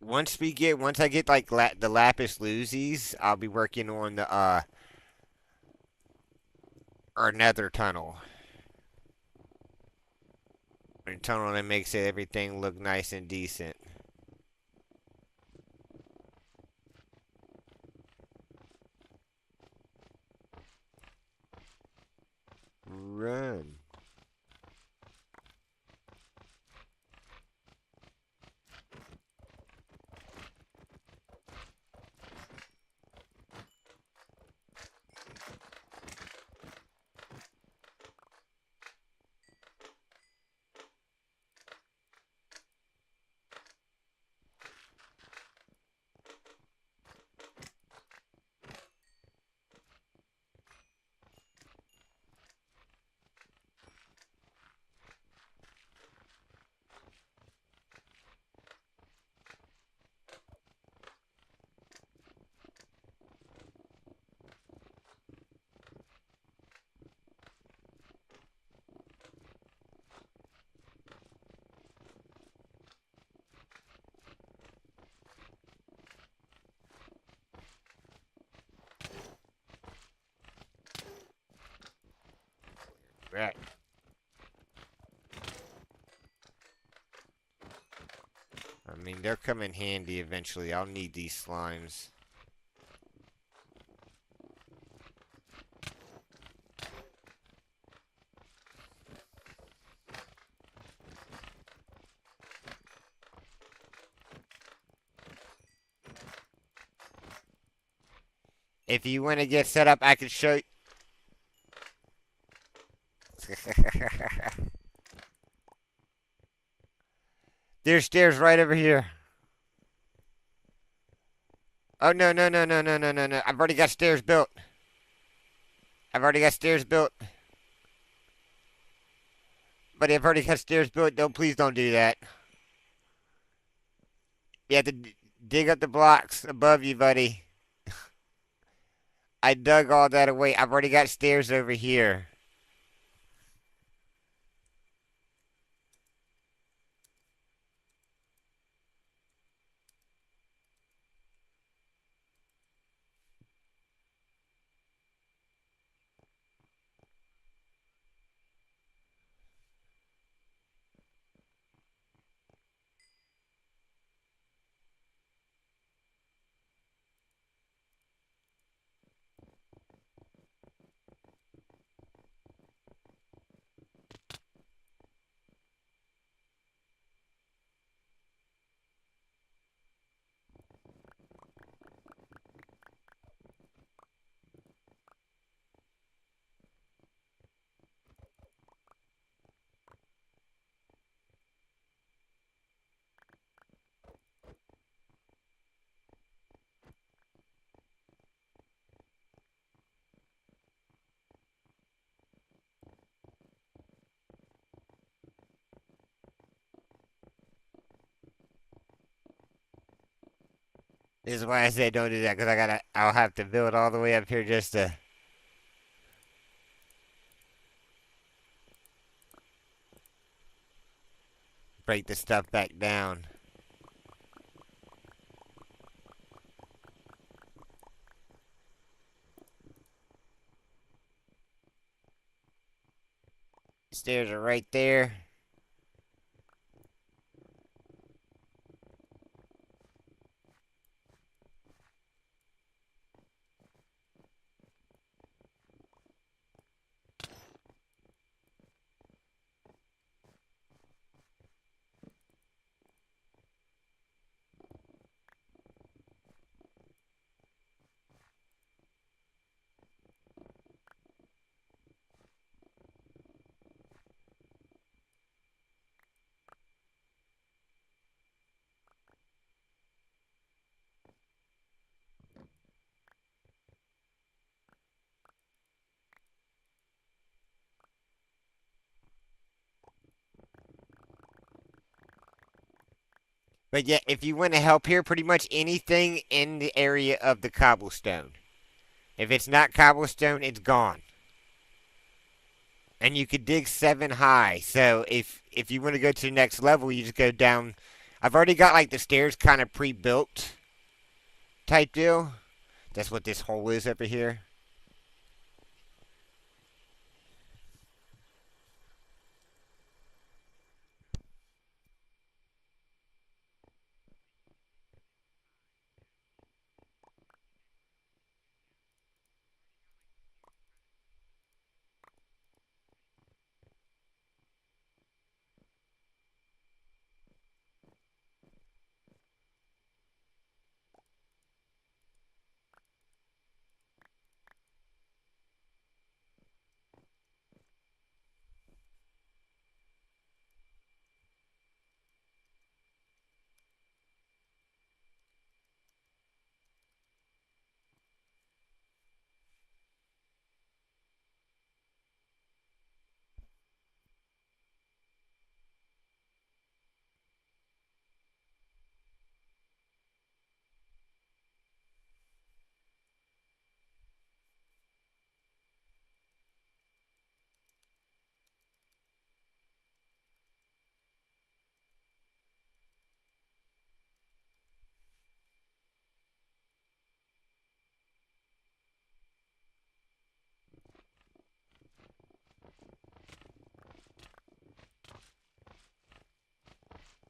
once I get like the lapis lazuli, I'll be working on the our nether tunnel. A tunnel that makes everything look nice and decent. Run. Right. I mean, they'll come in handy eventually. I'll need these slimes. If you want to get set up, I can show you. There's stairs right over here. Oh, no, no, no, no, no, no, no, no. I've already got stairs built. I've already got stairs built. Buddy, I've already got stairs built. Don't, please don't do that. You have to dig up the blocks above you, buddy. I dug all that away. I've already got stairs over here. This is why I said don't do that, because I'll have to build all the way up here just to break the stuff back down. Stairs are right there. But yeah, if you want to help here, pretty much anything in the area of the cobblestone. If it's not cobblestone, it's gone. And you could dig 7 high. So if you want to go to the next level, you just go down. I've already got like the stairs kind of pre-built type deal. That's what this hole is over here.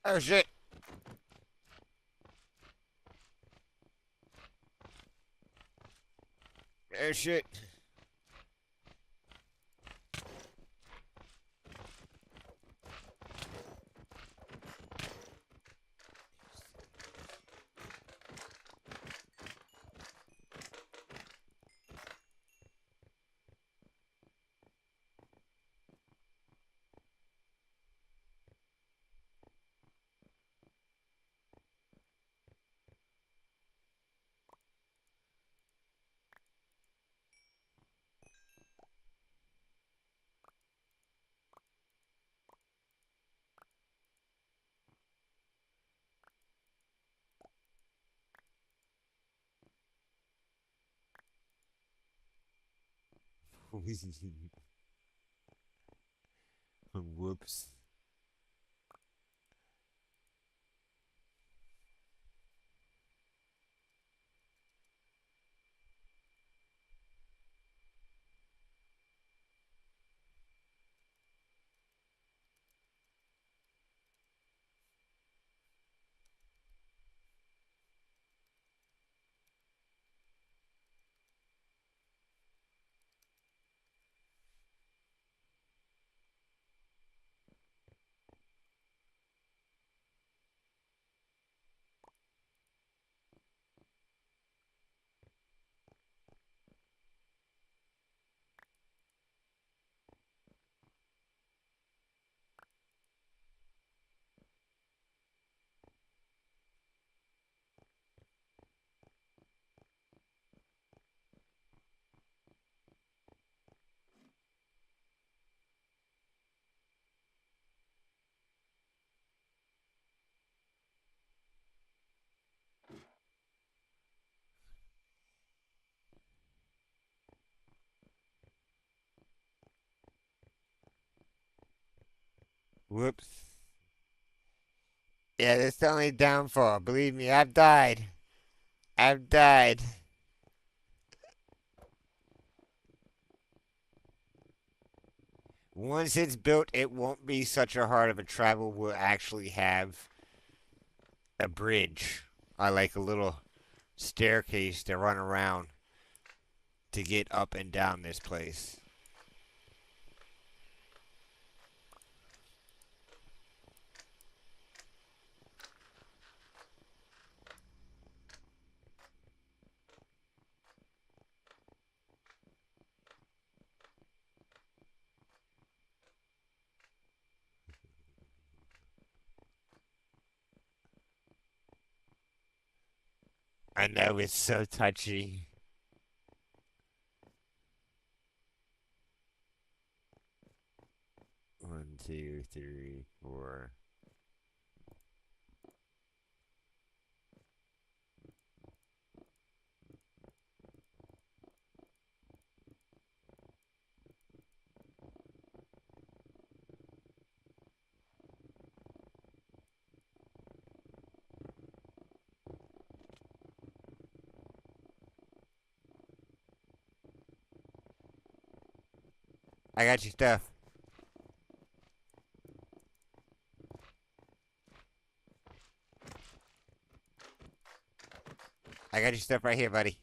Oh shit! Oh shit! Whoops. Whoops. Yeah, that's the only downfall. Believe me, I've died. I've died. Once it's built, it won't be such a hard of a travel. We'll actually have a bridge. I like a little staircase to run around to get up and down this place. I know it's so touchy. 1, 2, 3, 4. I got your stuff. I got your stuff right here, buddy.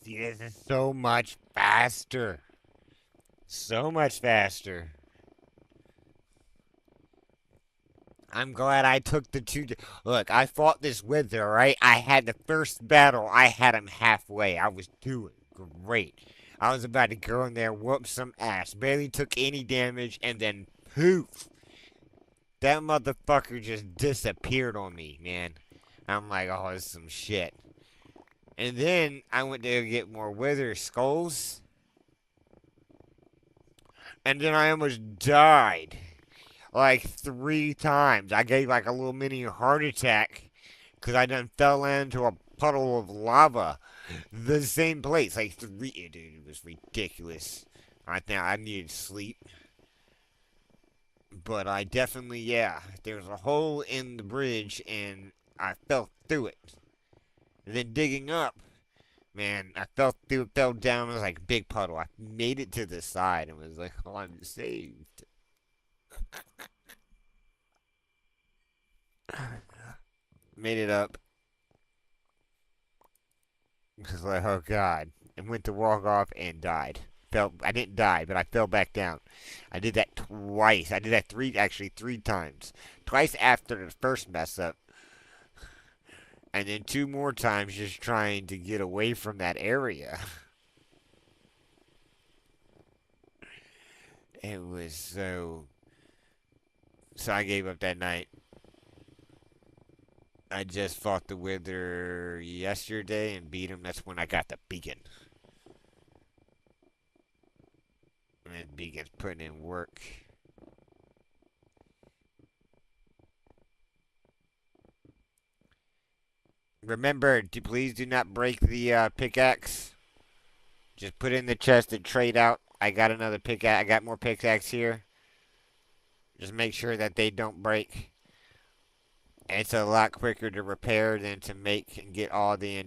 See, this is so much faster. So much faster. I'm glad I took the two. Look, I fought this wither, right? I had the first battle. I had him halfway. I was doing great. I was about to go in there, whoop some ass. Barely took any damage, and then poof. That motherfucker just disappeared on me, man. I'm like, oh, this is some shit. And then I went to get more wither skulls. And then I almost died. Like 3 times. I gave like a little mini heart attack because I done fell into a puddle of lava. The same place. Like dude, it was ridiculous. I think I needed sleep. But I definitely, yeah. There was a hole in the bridge and I fell through it. And then digging up, Man, fell down. It was like a big puddle. I made it to the side and was like, "Oh, I'm saved." Made it up. Just like, oh god, and went to walk off and died. Fell. I didn't die, but I fell back down. I did that twice. I did that actually three times. Twice after the first mess up, and then two more times just trying to get away from that area. It was so. So I gave up that night. I just fought the Wither yesterday and beat him. That's when I got the beacon. And beacon's putting in work. Remember, please do not break the pickaxe. Just put it in the chest and trade out. I got another pickaxe. I got more pickaxe here. Just make sure that they don't break. It's a lot quicker to repair than to make and get all the.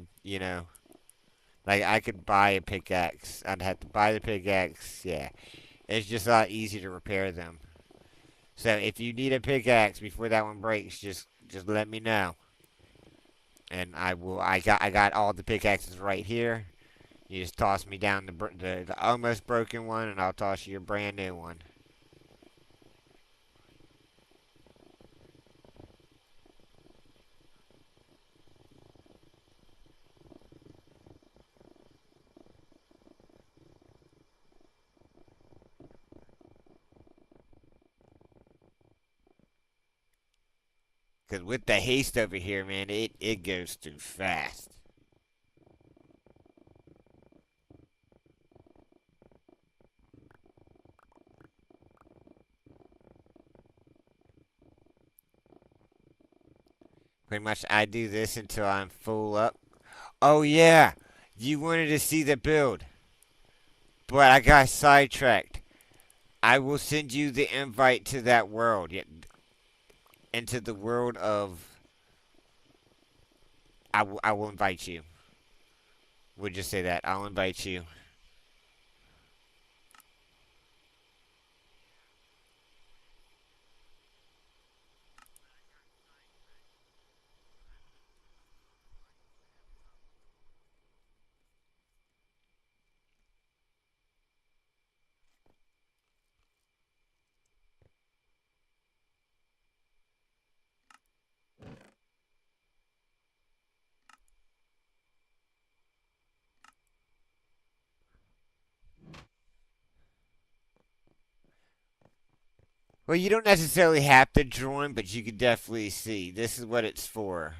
Like, I could buy a pickaxe. I'd have to buy the pickaxe. Yeah. It's just a lot easier to repair them. So if you need a pickaxe before that one breaks, just let me know. And I will. I got all the pickaxes right here. You just toss me down the almost broken one, and I'll toss you a brand new one. Cause with the haste over here, man, it goes too fast. Pretty much, I do this until I'm full up. Oh yeah, you wanted to see the build, but I got sidetracked. I will send you the invite to that world, into the world of. I will invite you. We'll just say that I'll invite you. Well, you don't necessarily have to join, but you could definitely see. This is what it's for.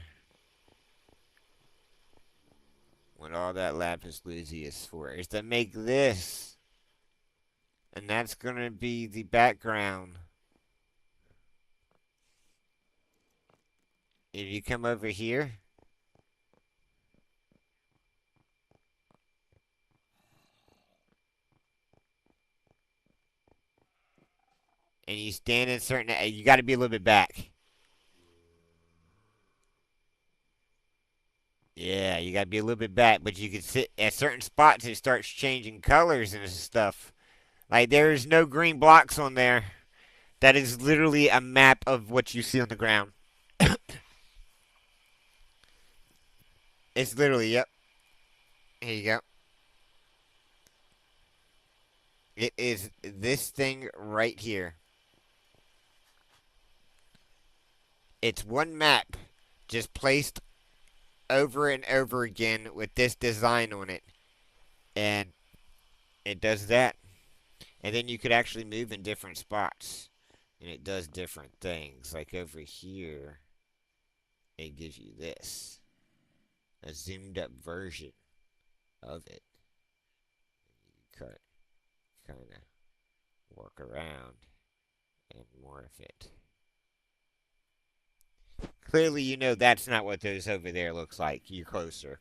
What all that lapis lazuli is for is to make this. And that's going to be the background. If you come over here and you stand in certain, you got to be a little bit back. Yeah, you got to be a little bit back, but you can sit at certain spots. It starts changing colors and stuff. Like there's no green blocks on there. That is literally a map of what you see on the ground. It's literally, yep. Here you go. It is this thing right here. It's one map just placed over and over again with this design on it. And it does that. And then you could actually move in different spots. And it does different things. Like over here, it gives you this. A zoomed up version of it. You can kind of work around and morph it. Clearly, you know that's not what those over there looks like. You're closer.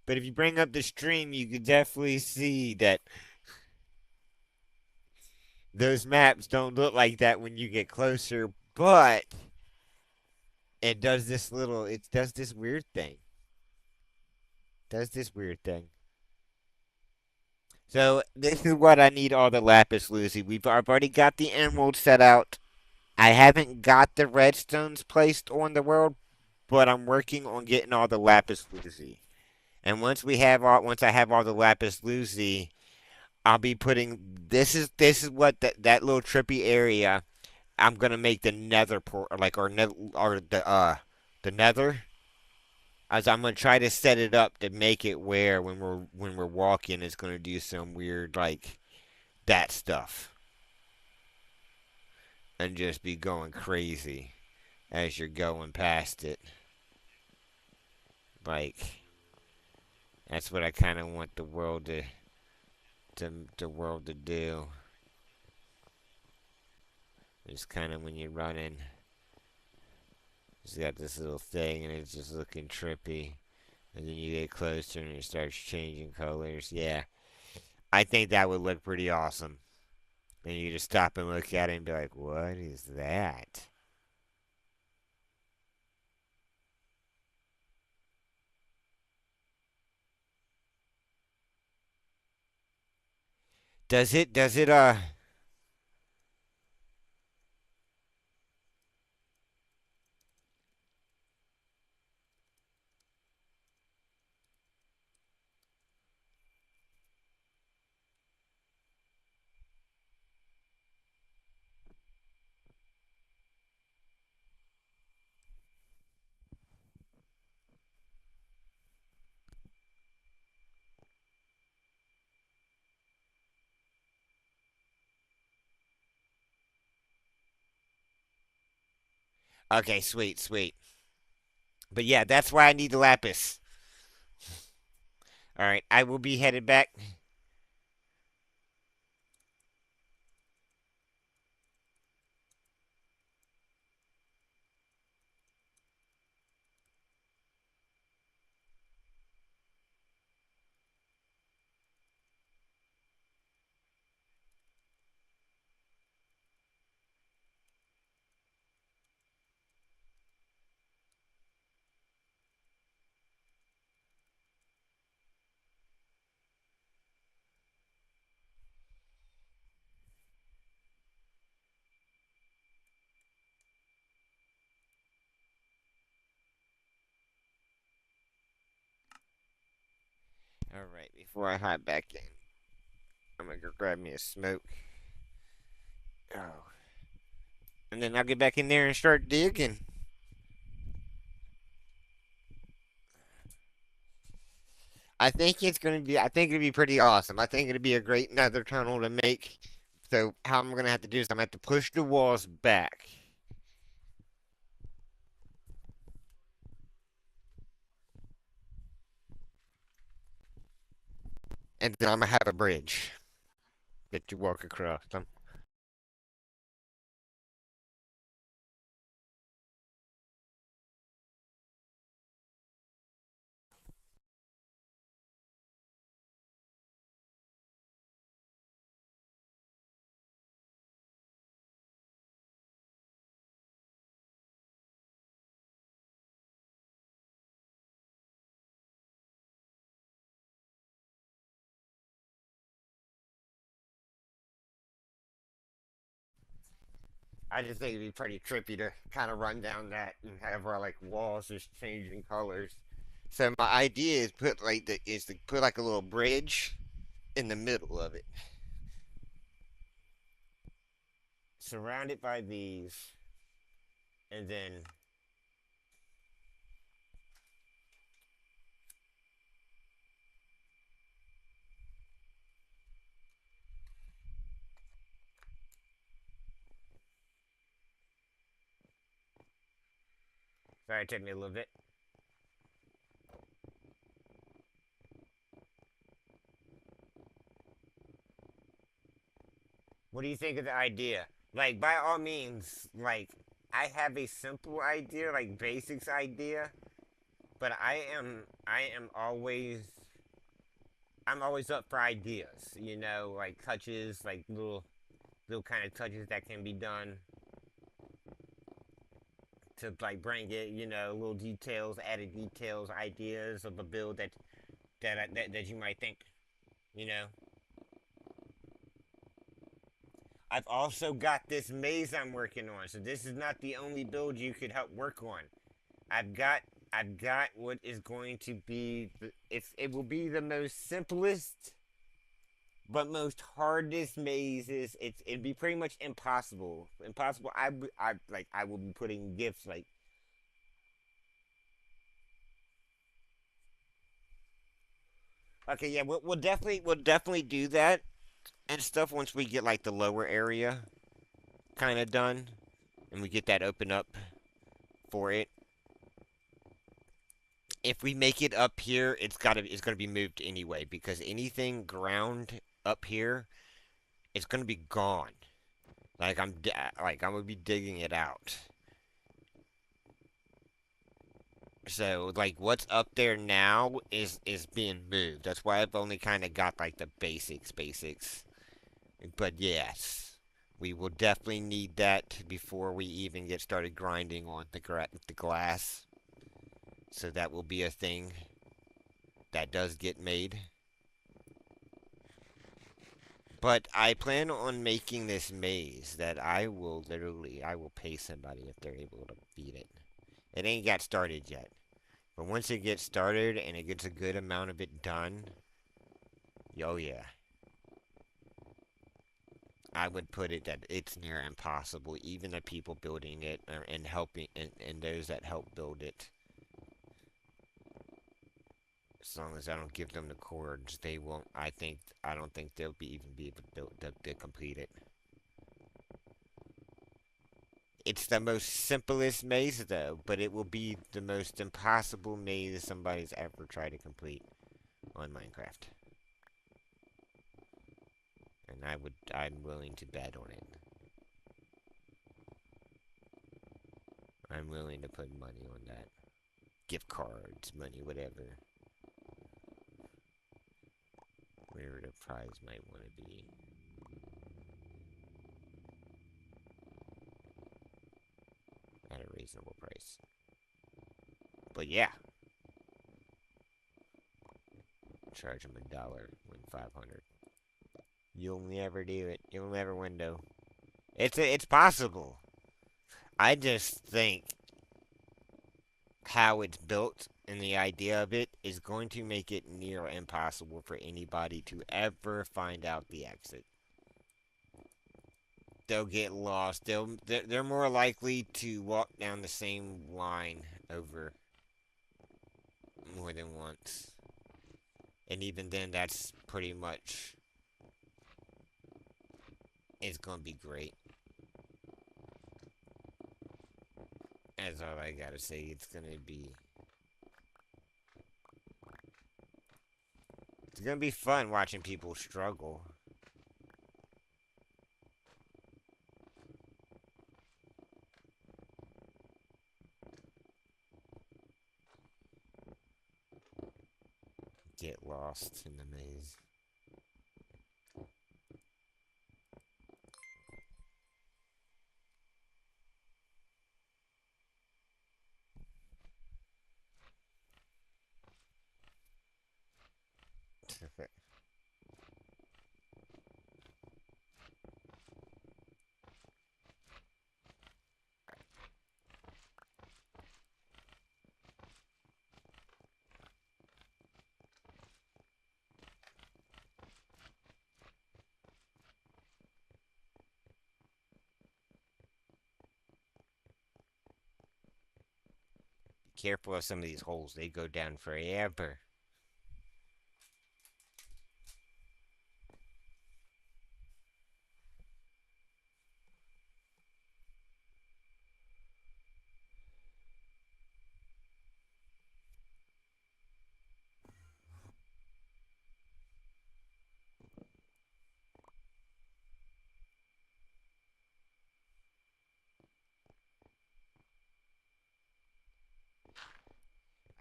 But if you bring up the stream, you can definitely see that those maps don't look like that when you get closer, but it does this weird thing. does this weird thing. So this is what I need all the lapis lazuli. I've already got the emerald set out. I haven't got the redstones placed on the world, but I'm working on getting all the lapis lazuli. And once I have all the lapis lazuli, I'll be putting this is what that little trippy area. I'm gonna make the nether port or the nether. As I'm gonna try to set it up to make it where when we're walking, it's gonna do some weird like that stuff and just be going crazy as you're going past it. Like that's what I kind of want the world to do. It's kind of when you're running, it's got this little thing and it's just looking trippy. And then you get closer and it starts changing colors. Yeah, I think that would look pretty awesome. And you just stop and look at it and be like, what is that? Does it. Okay, sweet, sweet. But yeah, that's why I need the lapis. Alright, I will be headed back. Alright, before I hop back in, I'm gonna go grab me a smoke. Oh. And then I'll get back in there and start digging. I think it'll be pretty awesome. I think it'll be a great nether tunnel to make. So how I'm gonna have to do is I'm gonna have to push the walls back. And then I'm gonna have a bridge that you walk across. I just think it'd be pretty trippy to kind of run down that and have our like walls just changing colors. So my idea is to put like a little bridge in the middle of it, surrounded by these, and then sorry, it took me a little bit. What do you think of the idea? Like, by all means, like, I have a simple idea, like basics idea, but I'm always up for ideas. Like touches, like little kind of touches that can be done to like bring it. Little details, added details, ideas of a build that that you might think. You know, I've also got this maze I'm working on, so this is not the only build you could help work on. I've got I've got what is going to be it will be the most simplest but most hardest mazes. It'd be pretty much impossible. Impossible. I will be putting gifts like okay, yeah, we'll definitely do that and stuff once we get like the lower area kind of done and we get that open up for it. If we make it up here, it's gonna be moved anyway because anything ground up here is gonna be gone. Like I'm gonna be digging it out. So like what's up there now is being moved. That's why I've only kind of got like the basics. But yes, we will definitely need that before we even get started grinding on the glass. So that will be a thing that does get made. But I plan on making this maze that I will pay somebody if they're able to beat it. It ain't got started yet. But once it gets started and it gets a good amount of it done, oh yeah, I would put it that it's near impossible. Even the people building it and helping and those that help build it, as long as I don't give them the cords, they won't. I don't think they'll be able to complete it. It's the most simplest maze though, but it will be the most impossible maze somebody's ever tried to complete on Minecraft. And I'm willing to bet on it. I'm willing to put money on that. Gift cards, money, whatever. Whatever the prize might want to be. At a reasonable price. But yeah. Charge them $1, win 500. You'll never do it. You'll never win though. It's possible. I just think how it's built and the idea of it is going to make it near impossible for anybody to ever find out the exit. They'll get lost. They're more likely to walk down the same line over more than once. And even then that's pretty much it's gonna be great. That's all I gotta say. It's gonna be fun watching people struggle. Get lost in the maze. Careful of some of these holes, they go down forever.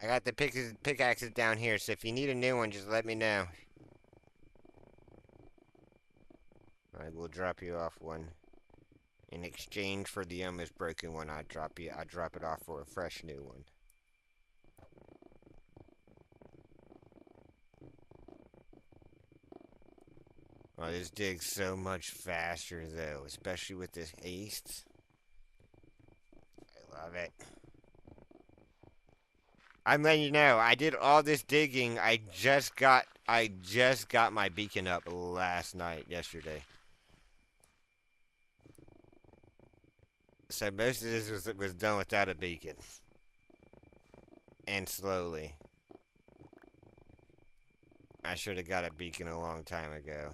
I got the pickaxes down here, so if you need a new one, just let me know. I will drop you off one. In exchange for the almost broken one, I drop it off for a fresh new one. Oh, this digs so much faster though, especially with this haste. I love it. I'm letting you know, I did all this digging. I just got my beacon up last night, yesterday. So most of this was done without a beacon. And slowly. I should have got a beacon a long time ago.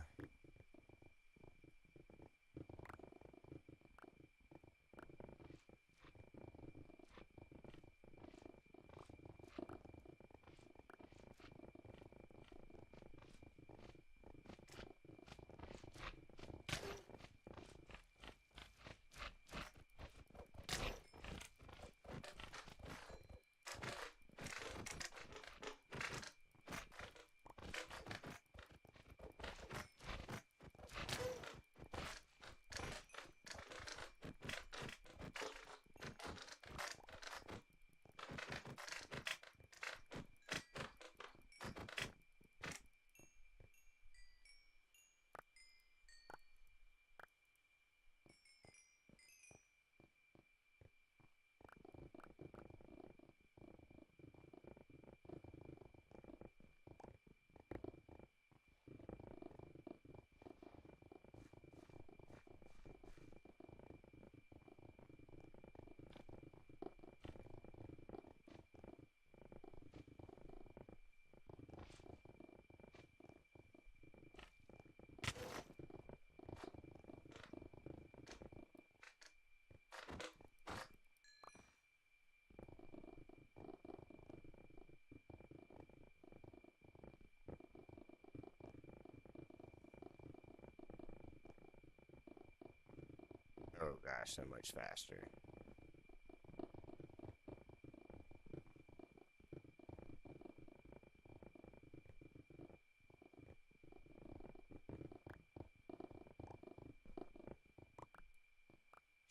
Oh gosh, so much faster.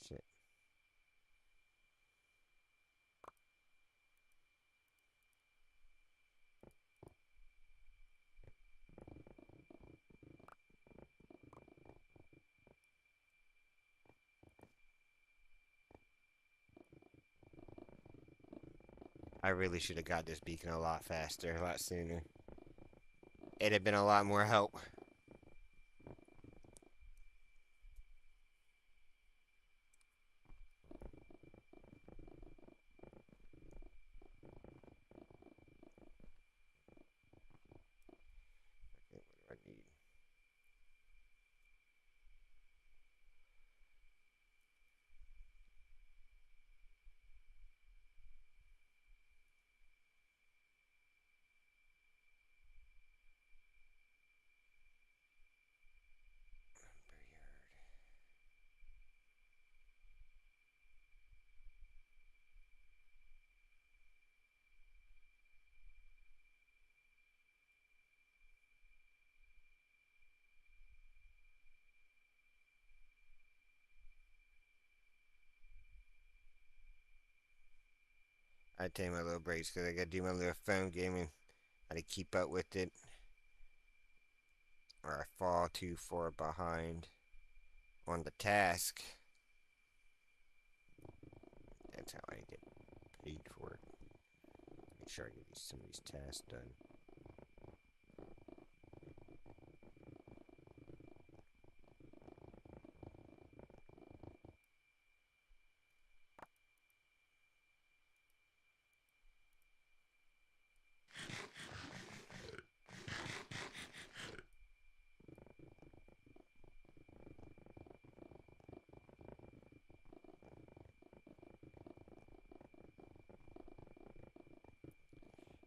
Shit. I really should have got this beacon a lot faster, a lot sooner. It'd have been a lot more help. Okay, what do I need? I take my little breaks because I gotta do my little phone gaming. How to keep up with it, or I fall too far behind on the task. That's how I get paid for it. Make sure I get some of these tasks done.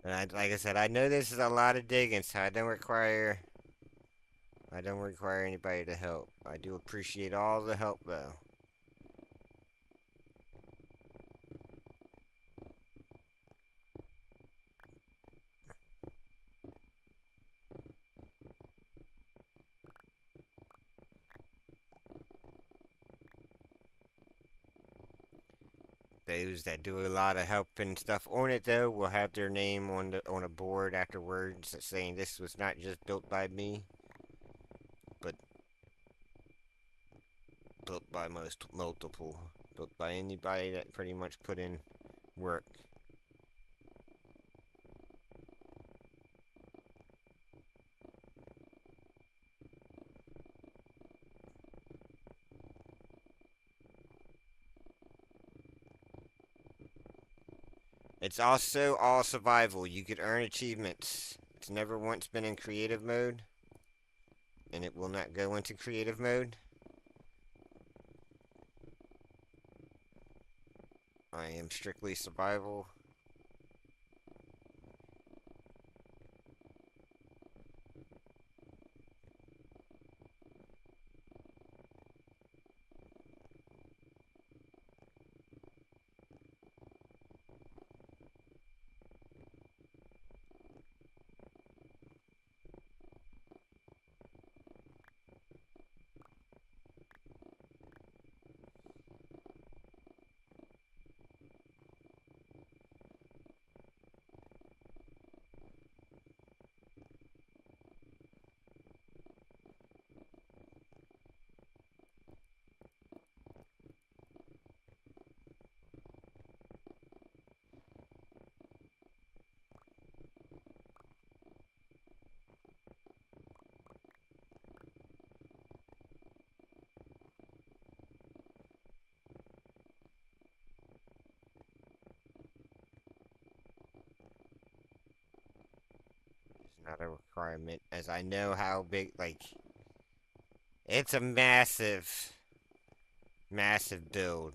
And like I said, I know this is a lot of digging, so I don't require anybody to help. I do appreciate all the help though. Those that do a lot of help and stuff on it though will have their name on a board afterwards saying this was not just built by me, but built by most multiple, built by anybody that pretty much put in work. It's also all survival. You could earn achievements. It's never once been in creative mode, and it will not go into creative mode. I am strictly survival. It's not a requirement, as I know how big, like, it's a massive, massive build.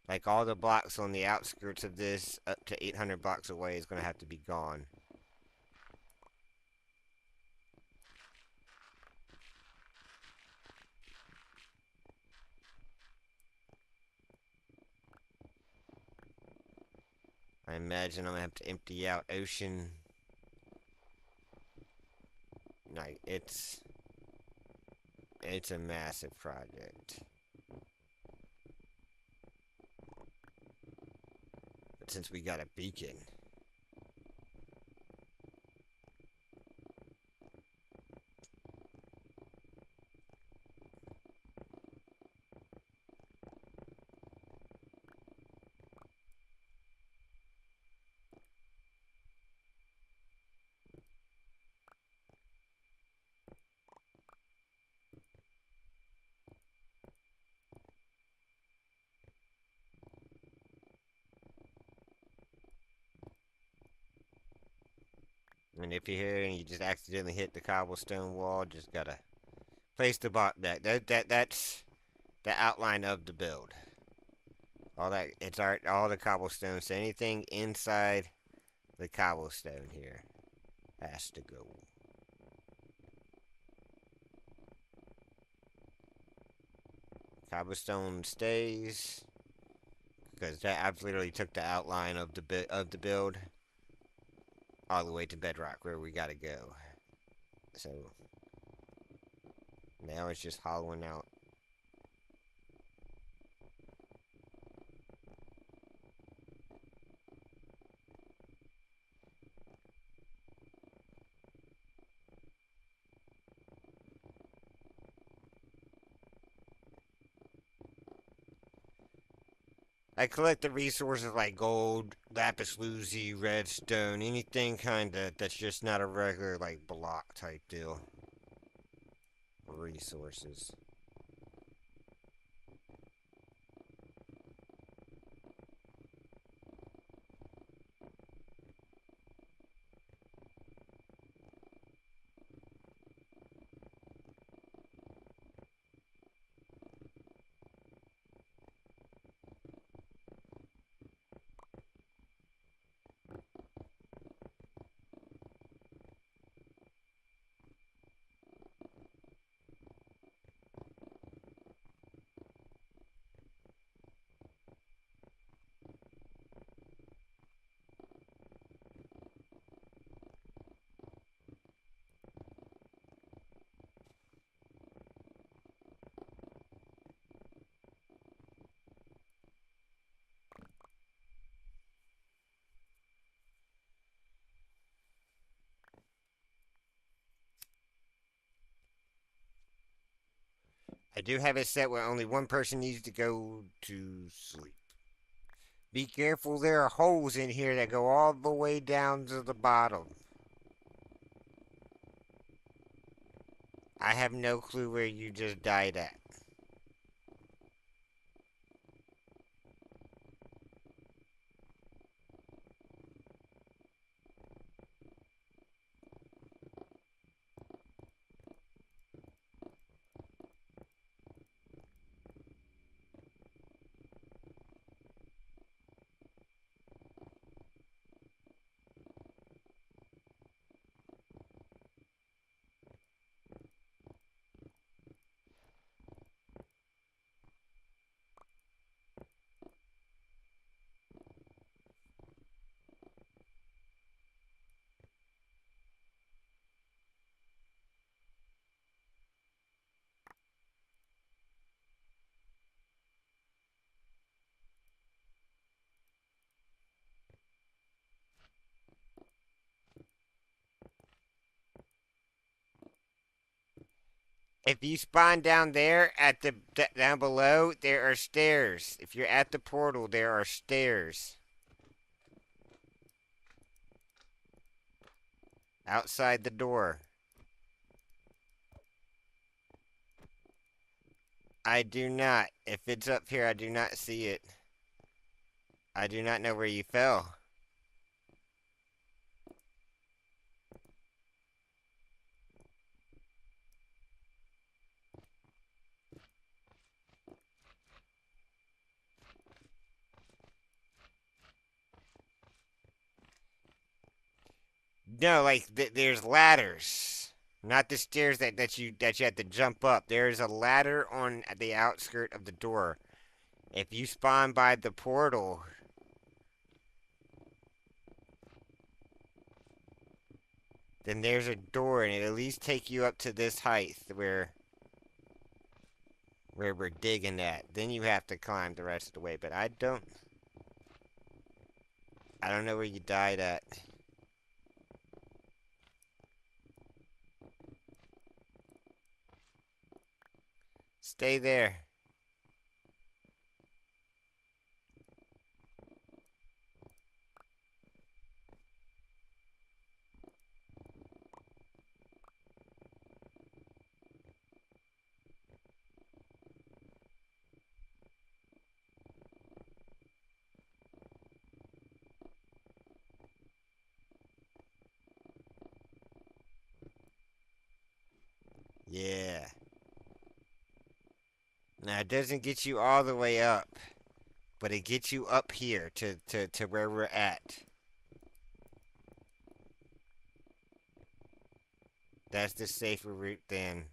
Like, all the blocks on the outskirts of this, up to 800 blocks away, is going to have to be gone. I imagine I'm going to have to empty out Ocean. Like, it's a massive project. But since we got a beacon, and if you're here and you just accidentally hit the cobblestone wall, just gotta place the block back. That's the outline of the build. All that it's all the cobblestone. So anything inside the cobblestone here has to go. Cobblestone stays because that I've literally took the outline of the build all the way to bedrock where we gotta go. So now it's just hollowing out. I collect the resources like gold, lapis lazuli, redstone, anything kinda that's just not a regular like block type deal. Resources. I do have it set where only one person needs to go to sleep. Be careful, there are holes in here that go all the way down to the bottom. I have no clue where you just died at. If you spawn down there at the down below, there are stairs. If you're at the portal, there are stairs outside the door. I do not. If it's up here, I do not see it. I do not know where you fell. No, like there's ladders, not the stairs that you have to jump up. There's a ladder on the outskirt of the door. If you spawn by the portal, then there's a door, and it at least take you up to this height where we're digging at. Then you have to climb the rest of the way. But I don't know where you died at. Stay there. Yeah. Now it doesn't get you all the way up, but it gets you up here to where we're at. That's the safer route then.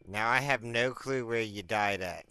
Now I have no clue where you died at.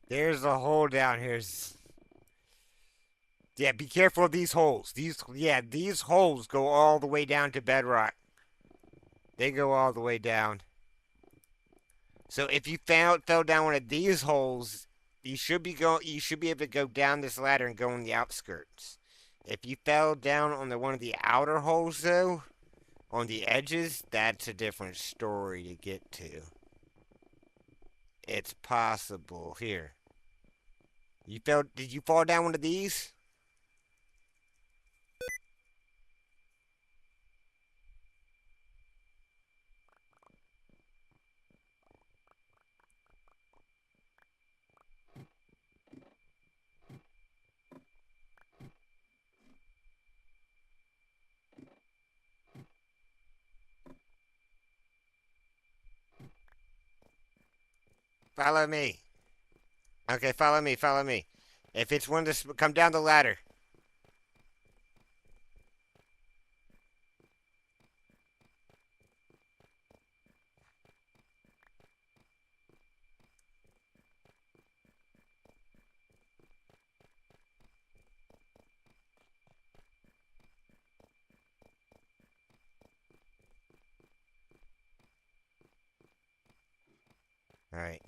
There's a hole down here. Yeah, be careful of these holes. These holes go all the way down to bedrock. They go all the way down. So if you fell down one of these holes, you should be able to go down this ladder and go on the outskirts. If you fell down on the one of the outer holes though, on the edges, that's a different story to get to. It's possible. Here. Did you fall down one of these? Follow me. Okay, follow me. Follow me. If it's one of the, come down the ladder. All right.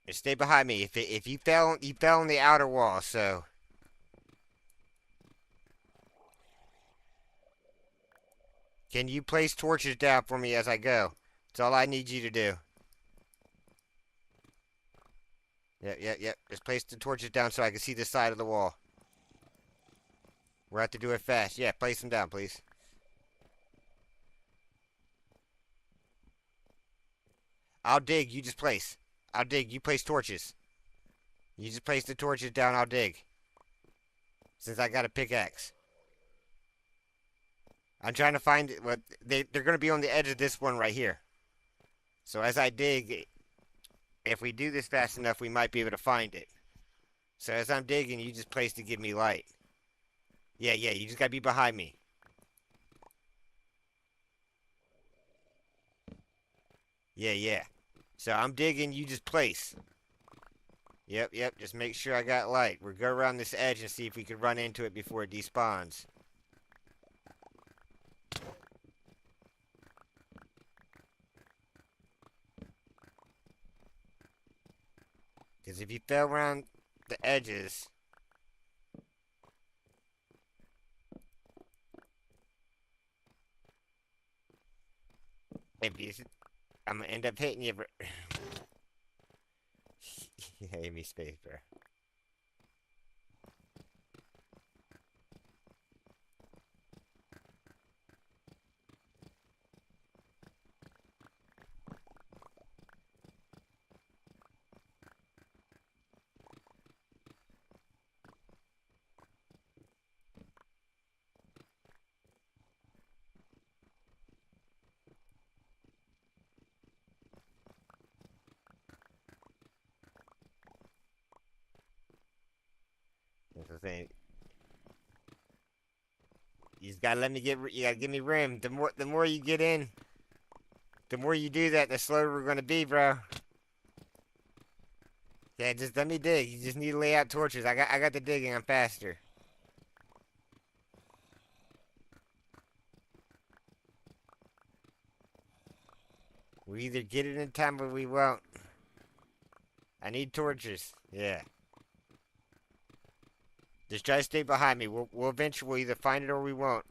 Just stay behind me. If you fell on the outer wall. So can you place torches down for me as I go? That's all I need you to do. Yep, yep, yep. Just place the torches down so I can see the side of the wall. We'll have to do it fast. Yeah, place them down, please. I'll dig. You just place. I'll dig. You place torches. You just place the torches down. I'll dig. Since I got a pickaxe. I'm trying to find it. What they're going to be on the edge of this one right here. So as I dig, if we do this fast enough, we might be able to find it. So as I'm digging, you just place to give me light. Yeah, yeah. You just got to be behind me. Yeah, yeah. So I'm digging. You just place. Yep, yep. Just make sure I got light. We'll go around this edge and see if we can run into it before it despawns. Because if you fell around the edges, if you, I'm gonna end up hitting you. You hate me, space, bro. That's the thing. You just gotta let me get. You gotta give me room. The more you get in, the more you do that, the slower we're gonna be, bro. Yeah, just let me dig. You just need to lay out torches. I got the digging. I'm faster. We either get it in time or we won't. I need torches. Yeah. Just try to stay behind me. We'll eventually either find it or we won't.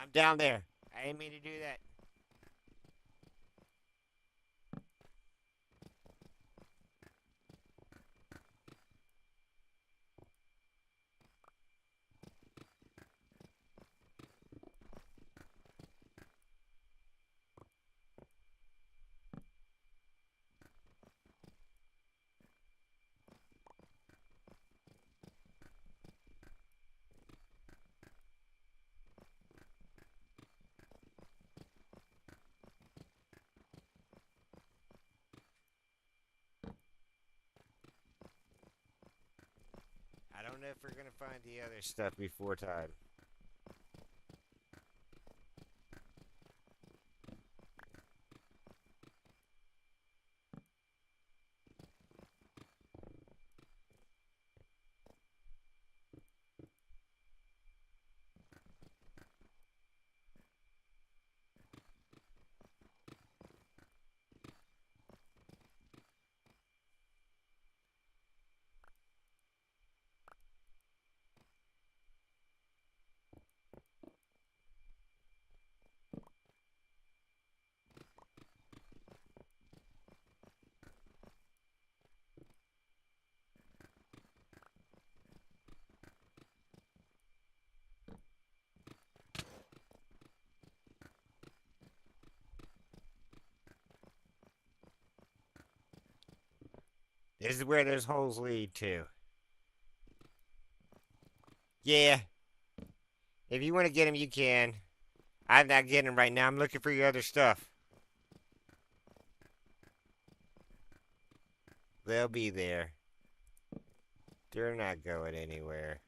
I'm down there. I didn't mean to do that. I don't know if we're gonna find the other stuff before time. This is where those holes lead to. Yeah, if you want to get them, you can. I'm not getting them right now. I'm looking for your other stuff. They'll be there. They're not going anywhere.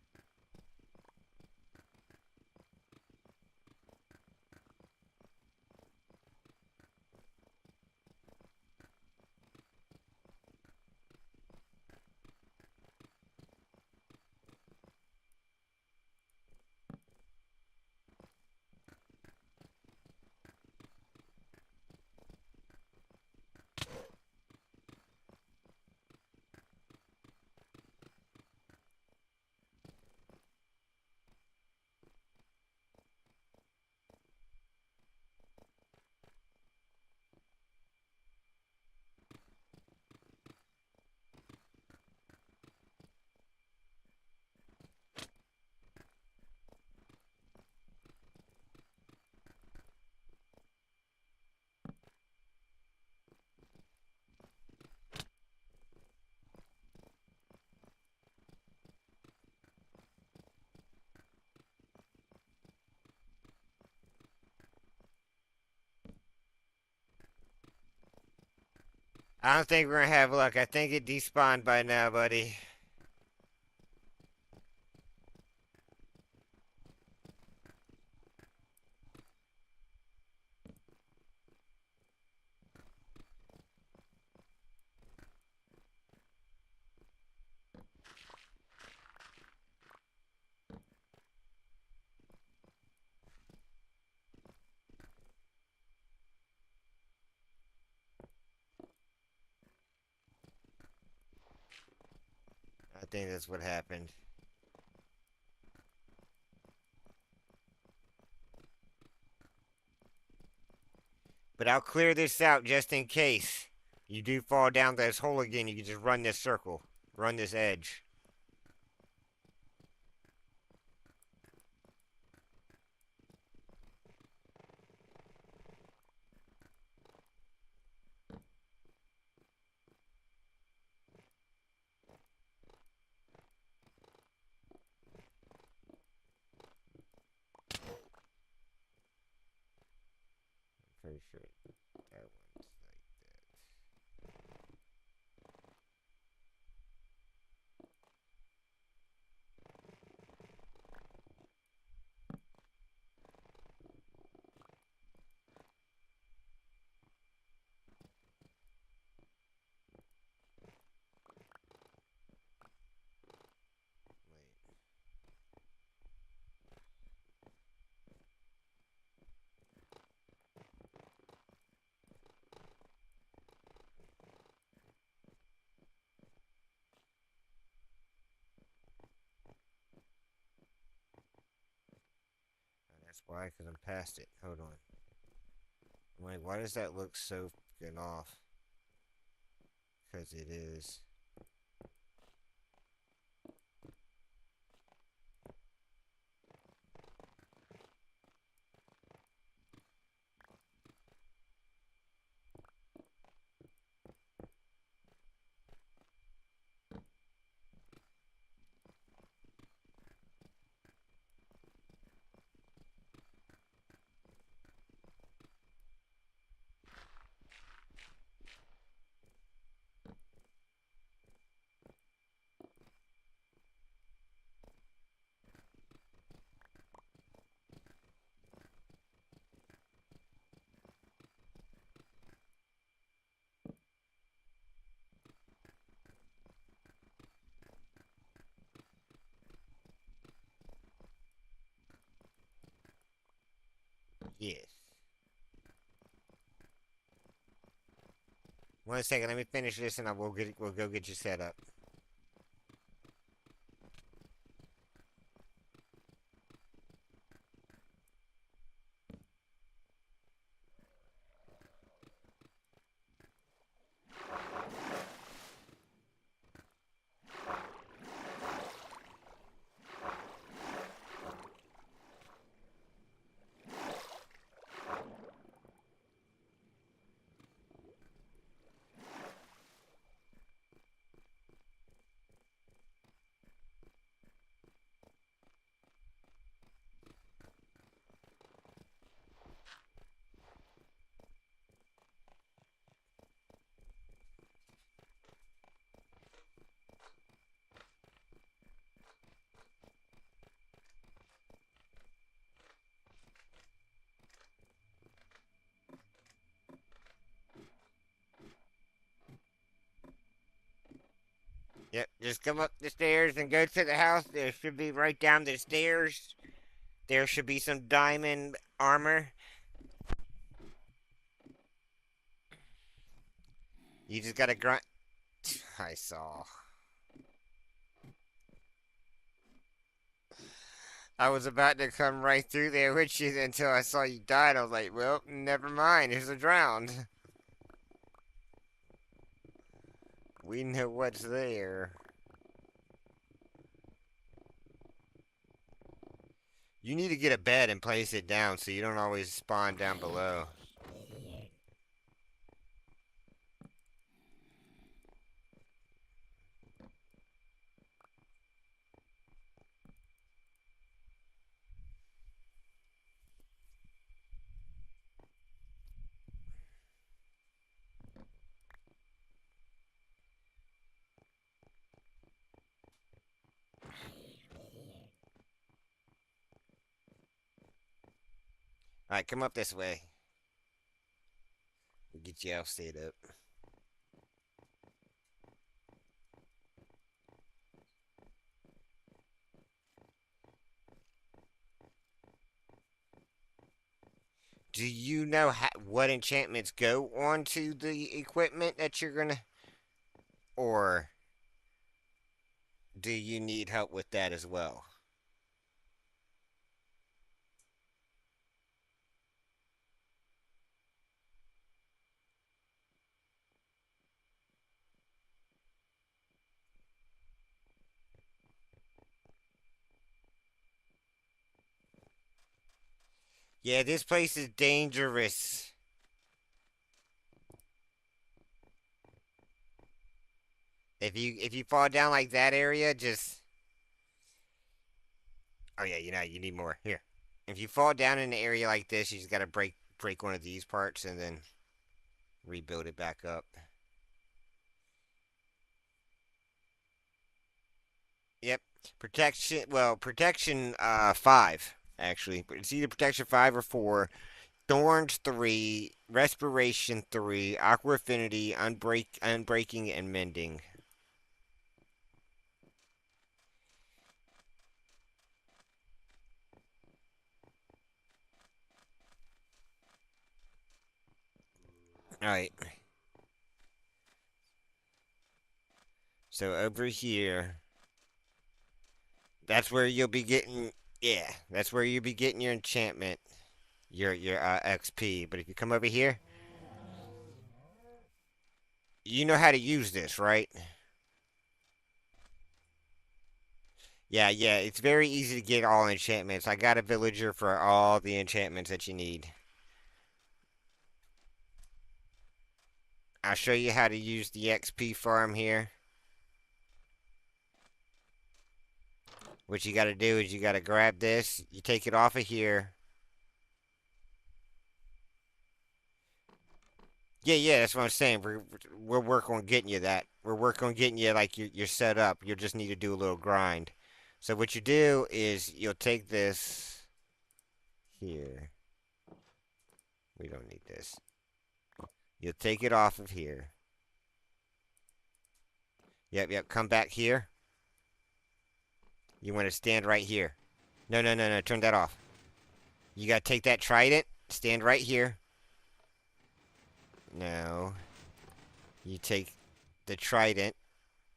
I don't think we're gonna have luck. I think it despawned by now, buddy. I think that's what happened. But I'll clear this out just in case you do fall down this hole again. You can just run this circle, run this edge. I'm pretty sure that one's like wait. Why? Because I'm past it. Hold on. I'm like, why does that look so fucking off? Because it is. Yes. 1 second, let me finish this and we'll go get you set up. Yep, just come up the stairs and go to the house. There should be right down the stairs. There should be some diamond armor. You just gotta grunt. I saw. I was about to come right through there with you until I saw you died. I was like, well, never mind. There's a drowned. We know what's there. You need to get a bed and place it down so you don't always spawn down below. Alright, come up this way. We'll get you all stayed up. Do you know what enchantments go onto the equipment that you're gonna. Or do you need help with that as well? Yeah, this place is dangerous. If you fall down like that area, just. Oh yeah, you need more. Here. If you fall down in an area like this, you just gotta break one of these parts and then rebuild it back up. Yep. Protection. Well, protection. 5 actually. It's either protection 5 or 4. Thorns 3. Respiration 3. Aqua affinity. Unbreaking and mending. All right. So over here, that's where you'll be getting. Yeah, that's where you be getting your enchantment, your XP. But if you come over here, you know how to use this, right? Yeah, yeah, it's very easy to get all enchantments. I got a villager for all the enchantments that you need. I'll show you how to use the XP farm here. What you got to do is you got to grab this, you take it off of here. Yeah, yeah, that's what I'm saying. We're working on getting you that. We're working on getting you like you're set up. You'll just need to do a little grind. So what you do is you'll take this here. We don't need this. You'll take it off of here. Yep, yep. Come back here. You want to stand right here. No, no, no, no. Turn that off. You got to take that trident. Stand right here. No. You take the trident.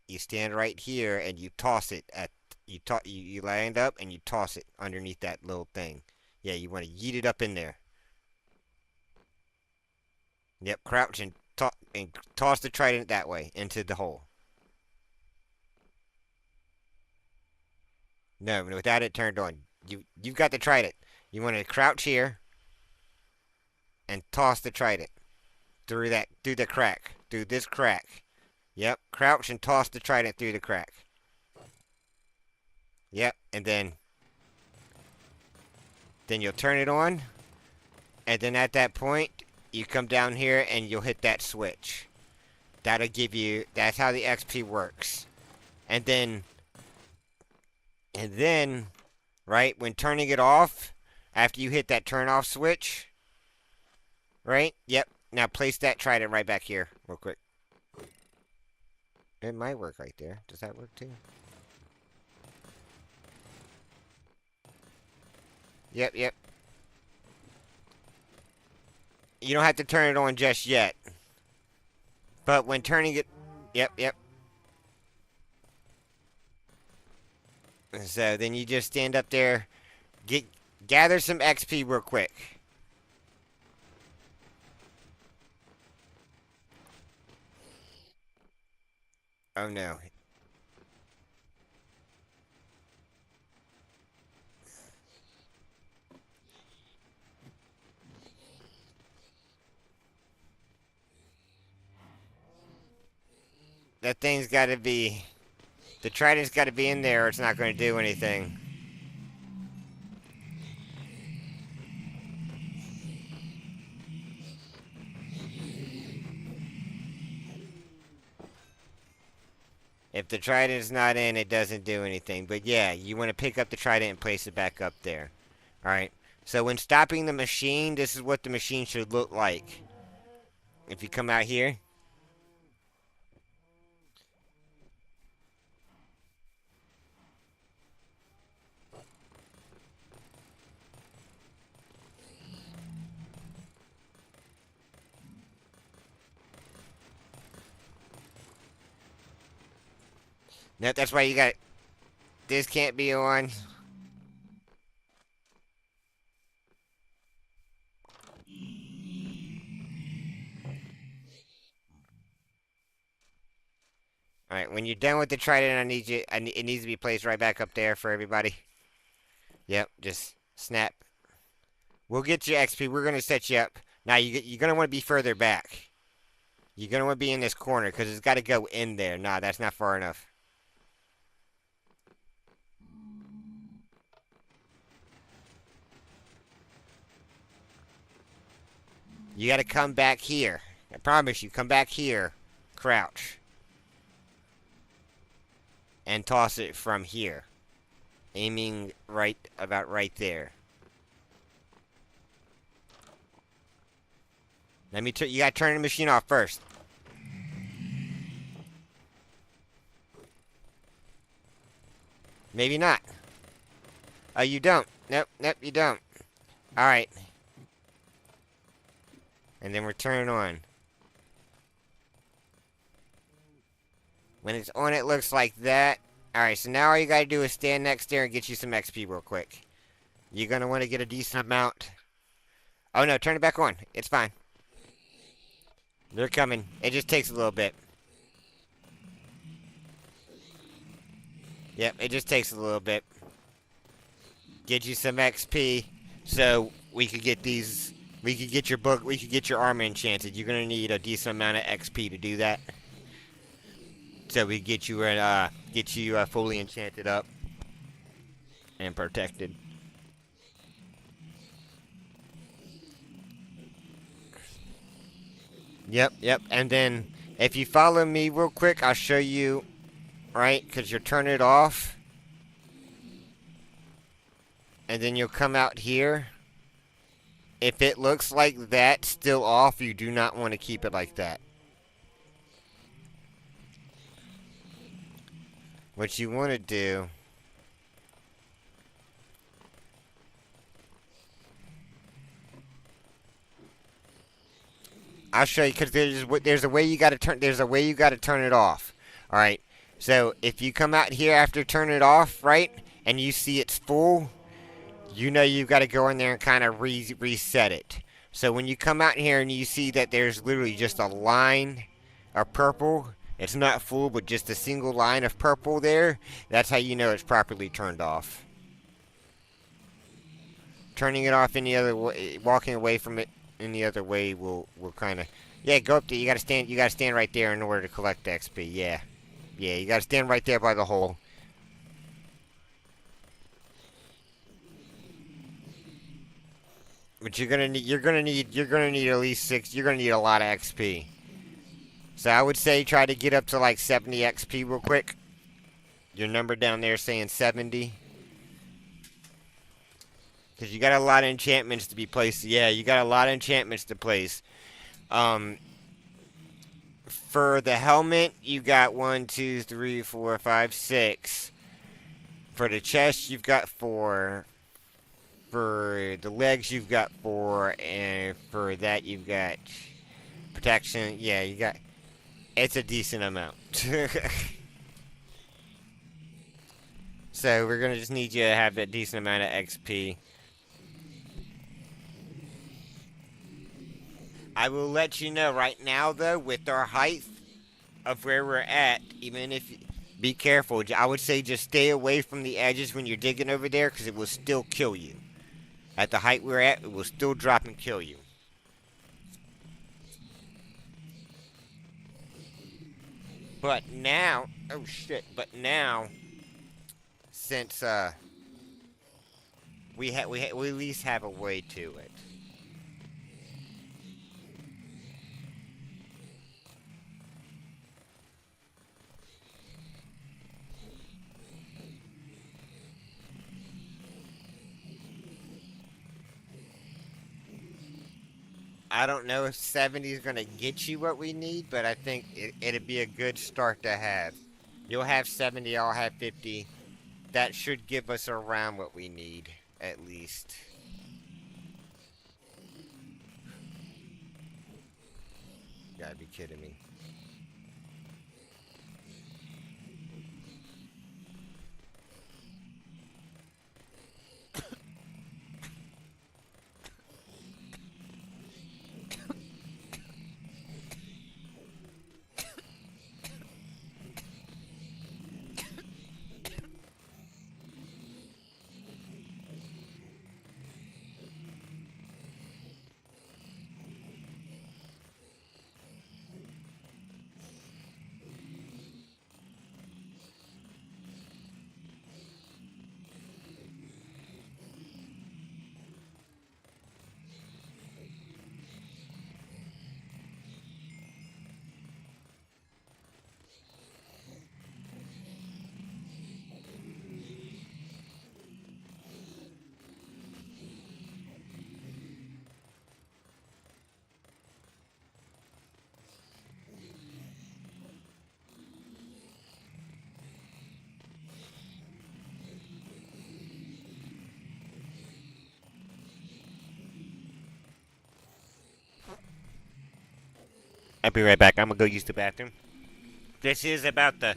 You stand right here and you toss it at you land up and you toss it underneath that little thing. Yeah, you want to yeet it up in there. Yep, crouch and toss the trident that way into the hole. No, without it turned on. You've got the trident. You want to crouch here and toss the trident through the crack, through this crack. Yep, crouch and toss the trident through the crack. Yep, and then you'll turn it on, and then at that point you come down here and you'll hit that switch. That'll give you. That's how the XP works. And then, right when turning it off, after you hit that turn off switch, right? Yep. Now place that trident right back here, real quick. It might work right there. Does that work too? Yep, yep. You don't have to turn it on just yet. But when turning it... Yep, yep. So then you just stand up there, gather some XP real quick. Oh no. That thing's got to be... The trident's got to be in there or it's not going to do anything. If the trident's not in, it doesn't do anything. But yeah, you want to pick up the trident and place it back up there. Alright. So when stopping the machine, this is what the machine should look like. If you come out here. No, that's why you got... This can't be on. Alright, when you're done with the trident, it needs to be placed right back up there for everybody. Yep, just snap. We'll get you XP. We're going to set you up. Now, you're going to want to be further back. You're going to want to be in this corner because it's got to go in there. Nah, that's not far enough. You got to come back here. I promise you, come back here. Crouch. And toss it from here. Aiming about right there. You gotta turn the machine off first. Maybe not. Oh, you don't. Nope, nope, you don't. Alright. And then we're turning on. When it's on, it looks like that. Alright, so now all you gotta do is stand next there and get you some XP real quick. You're gonna want to get a decent amount. Oh no, turn it back on. It's fine. They're coming. It just takes a little bit. Yep, it just takes a little bit. Get you some XP, so we could get these. We could get your book. We could get your armor enchanted. You're gonna need a decent amount of XP to do that. So we get you fully enchanted up and protected. Yep, yep. And then if you follow me real quick, I'll show you. Right, because you'll turn it off, and then you'll come out here. If it looks like that still off, you do not want to keep it like that. What you want to do, I'll show you because there's a way you got to turn it off. All right. So if you come out here after turn it off, right, and you see it's full, you know you've got to go in there and kind of reset it. So when you come out here and you see that there's literally just a line of purple, it's not full, but just a single line of purple there, that's how you know it's properly turned off. Turning it off any other way, walking away from it any other way will kind of, yeah, go up there. You gotta stand right there in order to collect the XP. Yeah, yeah, you gotta stand right there by the hole. But you're gonna need at least 6. You're gonna need a lot of XP. So I would say try to get up to like 70 XP real quick. Your number down there saying 70. Because you got a lot of enchantments to be placed. Yeah, you got a lot of enchantments to place. For the helmet, you got 1, 2, 3, 4, 5, 6. For the chest, you've got 4. For the legs, you've got 4. And for that, you've got protection. Yeah, you got. It's a decent amount. So we're gonna just need you to have that decent amount of XP. I will let you know right now, though, with our height of where we're at, even if. Be careful. I would say just stay away from the edges when you're digging over there because it will still kill you. At the height we're at, it will still drop and kill you. But now. Oh, shit. But now. Since, we at least have a way to it. I don't know if 70 is going to get you what we need, but I think it'd be a good start to have. You'll have 70, I'll have 50. That should give us around what we need, at least. You gotta be kidding me. I'll be right back. I'm gonna go use the bathroom. This is about the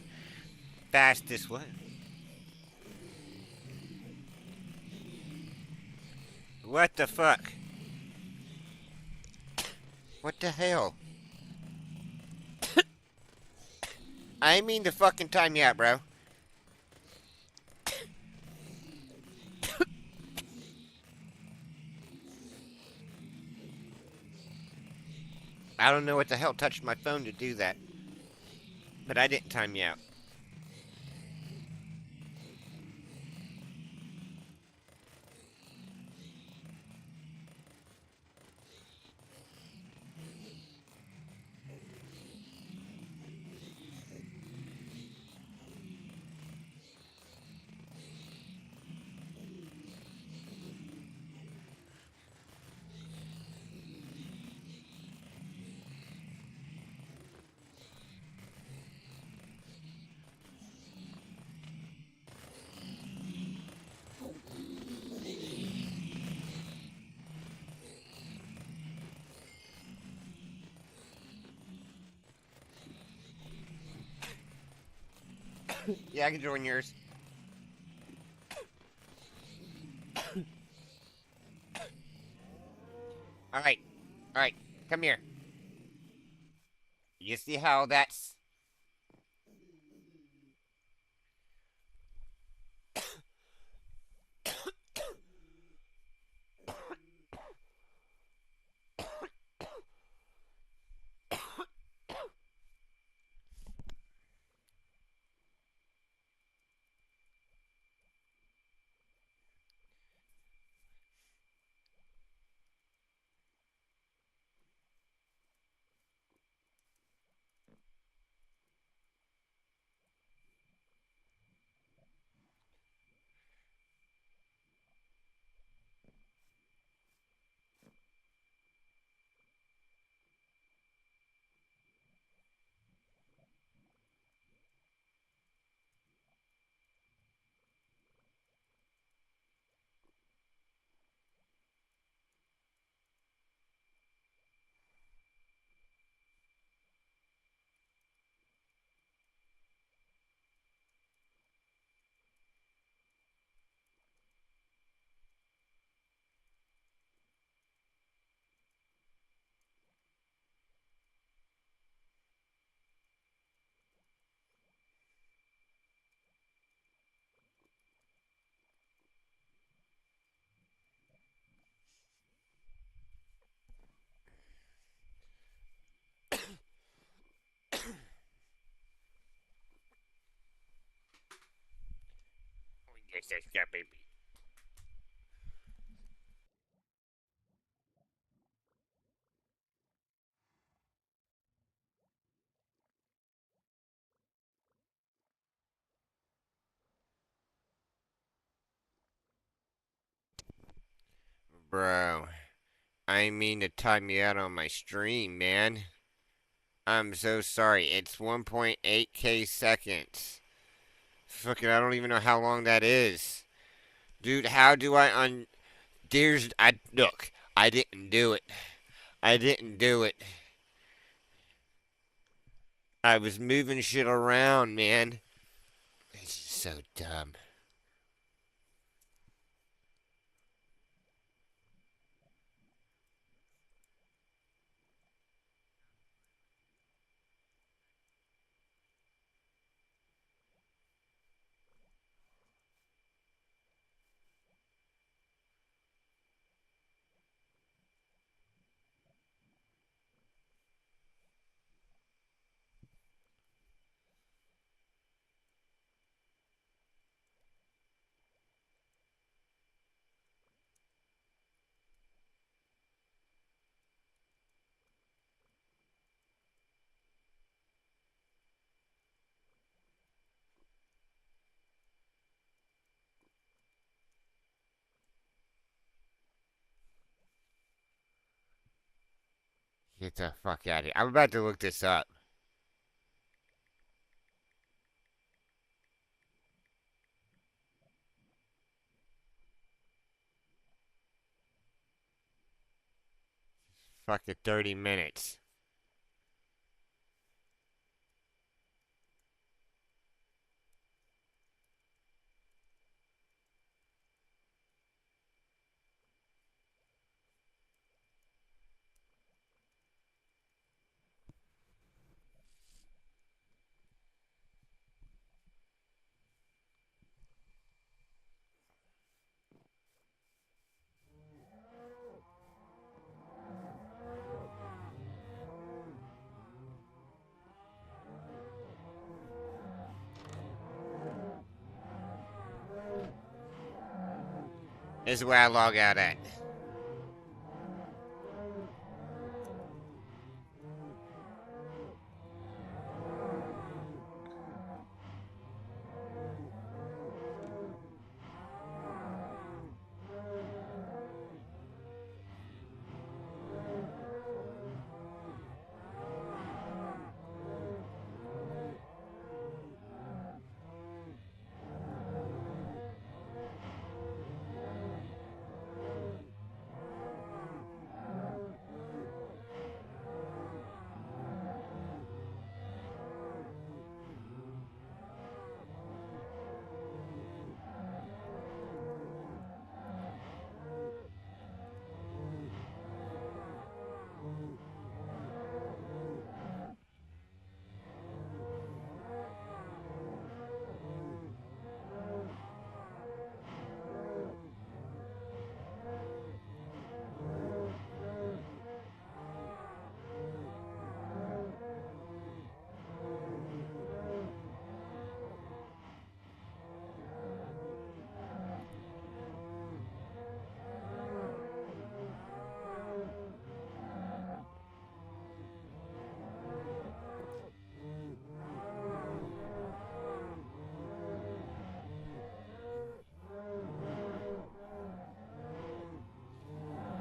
fastest what? What the fuck? What the hell? I mean to fucking time you out, bro. I don't know what the hell touched my phone to do that. But I didn't time you out. Yeah, I can join yours. Alright. Alright. Come here. You see how that's... Yes, yes, yeah, baby. Bro, I mean to time you out on my stream, man. I'm so sorry. It's 1.8k seconds. Fucking, I don't even know how long that is. Dude, how do I look, I didn't do it. I didn't do it. I was moving shit around, man. It's just so dumb. Get the fuck out of here. I'm about to look this up. Fucking 30 minutes. This is where I log out at.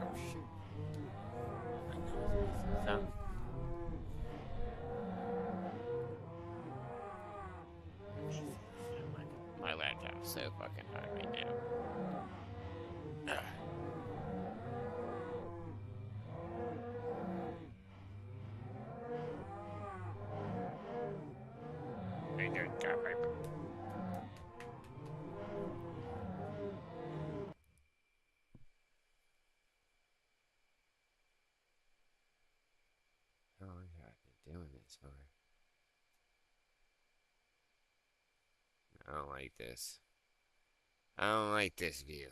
Oh shoot. I know I was missing something. My laptop's so fucking hot right now. Ugh. I just got my. How long have I been doing this for? I don't like this. I don't like this view.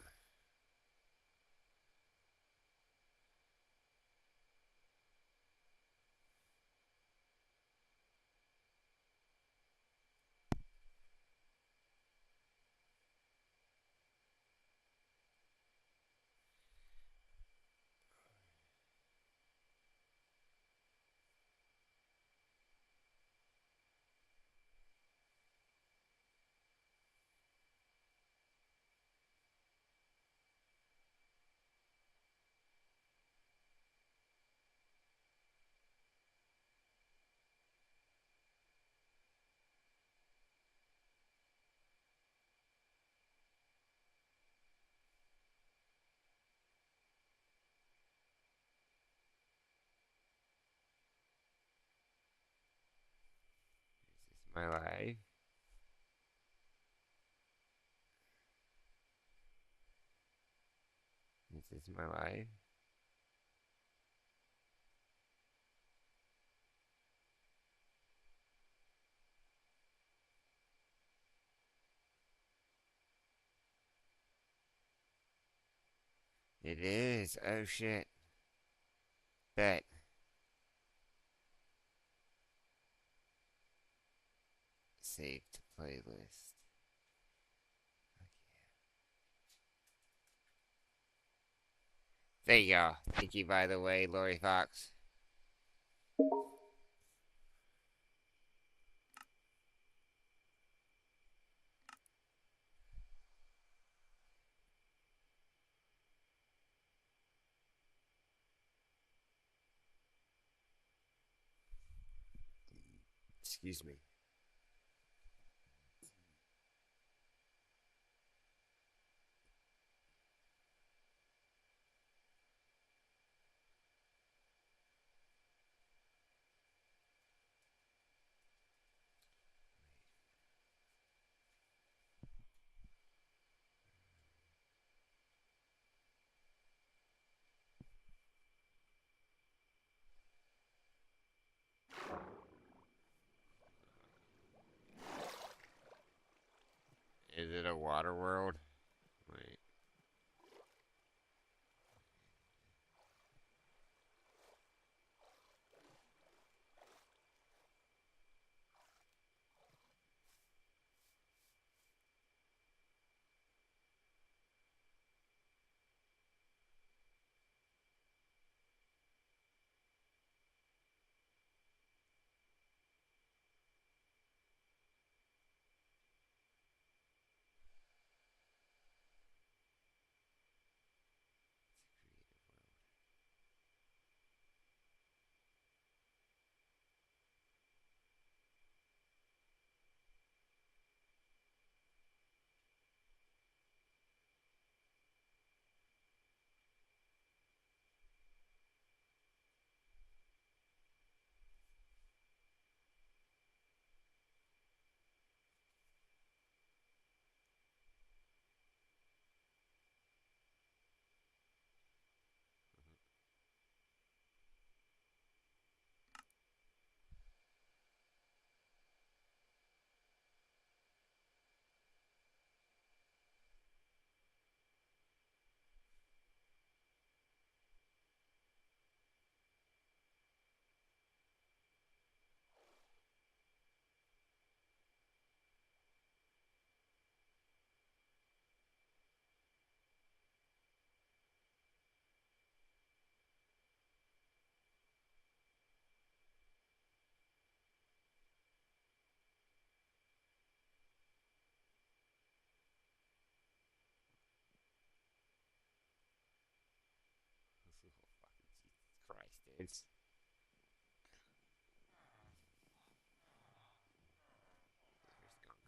This is my life. This is my life. It is. Oh shit. Bet. Save to playlist. There you go. Thank you, by the way, Lori Fox. Excuse me. Is it a water world? Wait.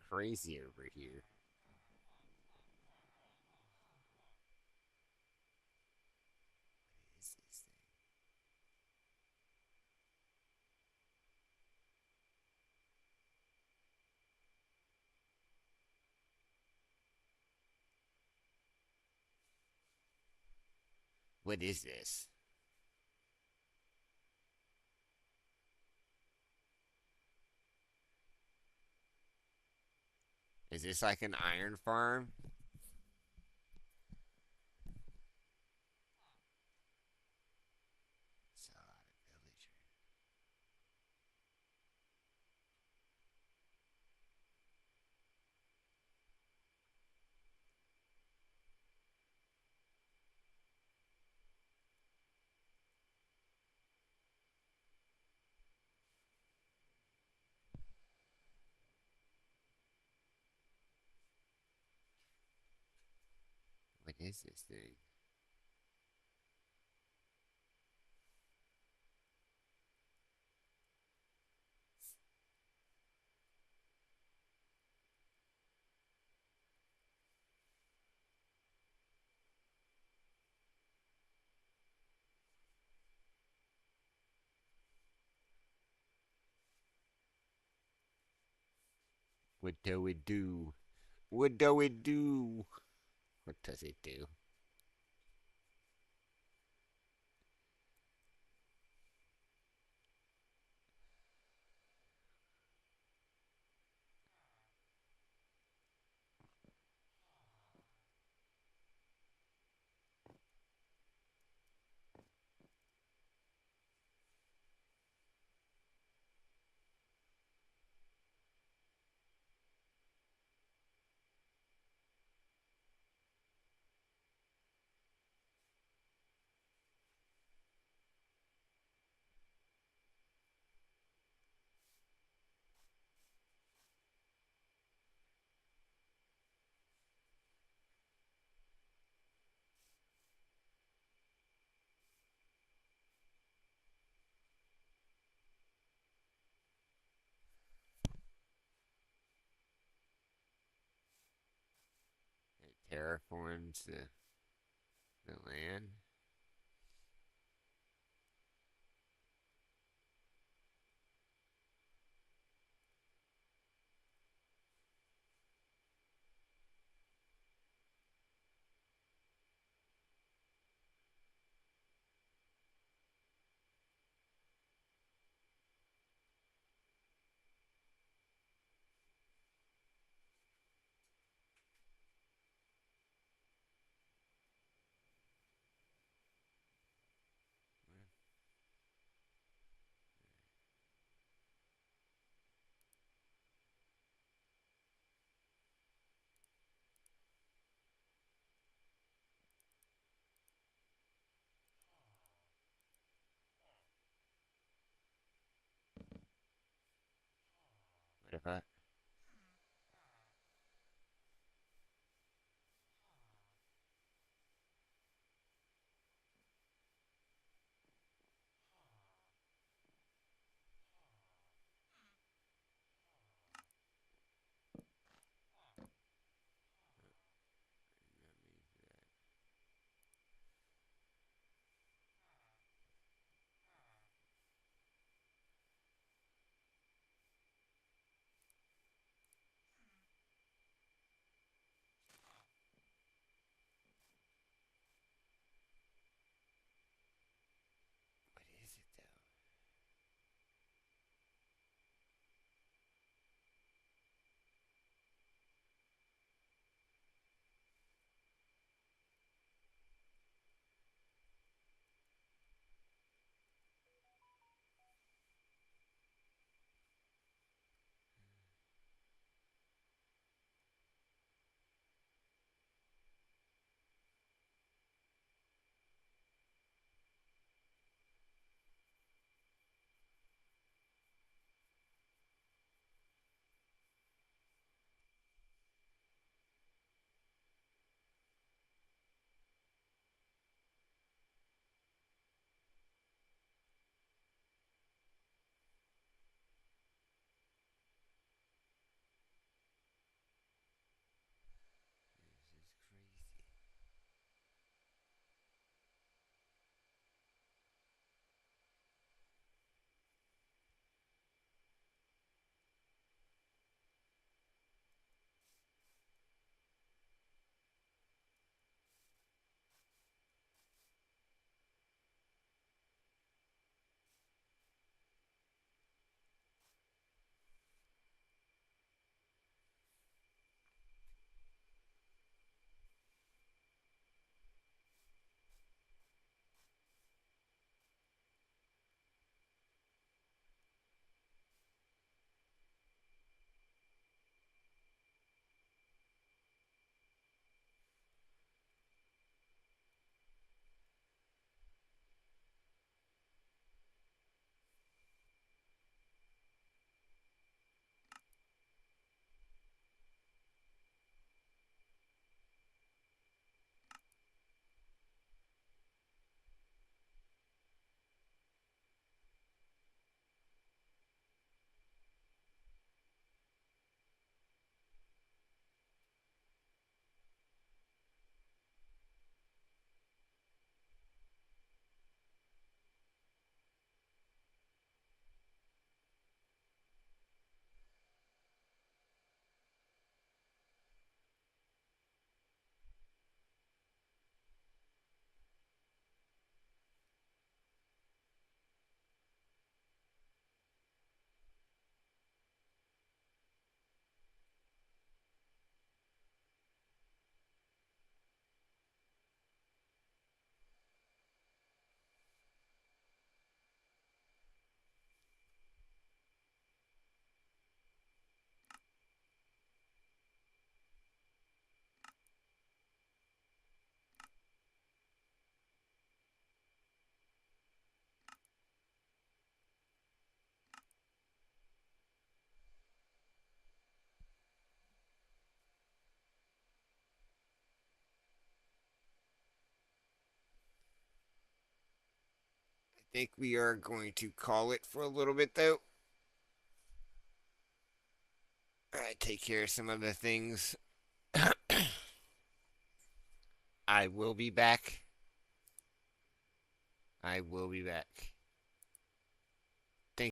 crazy over here. What is this thing? What is this? Is this like an iron farm? It's a lot of villagers. What is this thing? What do it do? What do it do? What does it do? It terraforms the land. What if I? think we are going to call it for a little bit though. I take care of some other things. I will be back. I will be back.